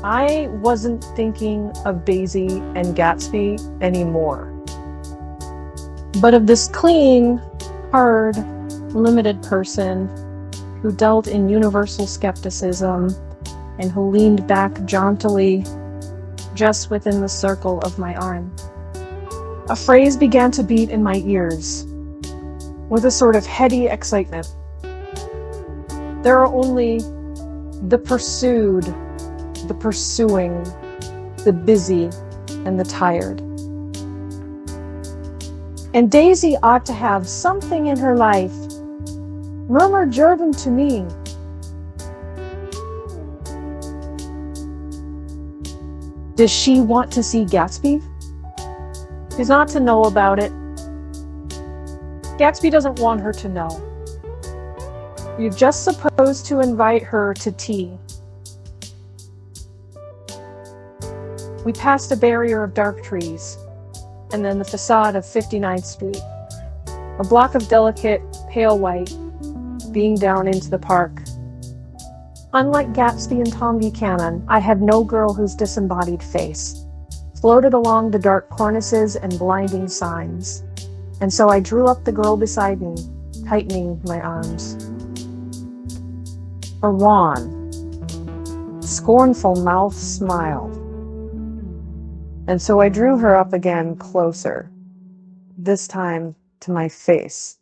I wasn't thinking of Daisy and Gatsby anymore, but of this clean, hard, limited person who dealt in universal skepticism and who leaned back jauntily just within the circle of my arm. A phrase began to beat in my ears with a sort of heady excitement. There are only the pursued, the pursuing, the busy, and the tired. And Daisy ought to have something in her life, murmured Jordan to me. Does she want to see Gatsby? She's not to know about it. Gatsby doesn't want her to know. You're just supposed to invite her to tea. We passed a barrier of dark trees, and then the facade of 59th Street. A block of delicate, pale white, being down into the park. Unlike Gatsby and Tom Buchanan, I had no girl whose disembodied face floated along the dark cornices and blinding signs. And so I drew up the girl beside me, tightening my arms. Her wan, scornful mouth smiled. And so I drew her up again closer, this time to my face.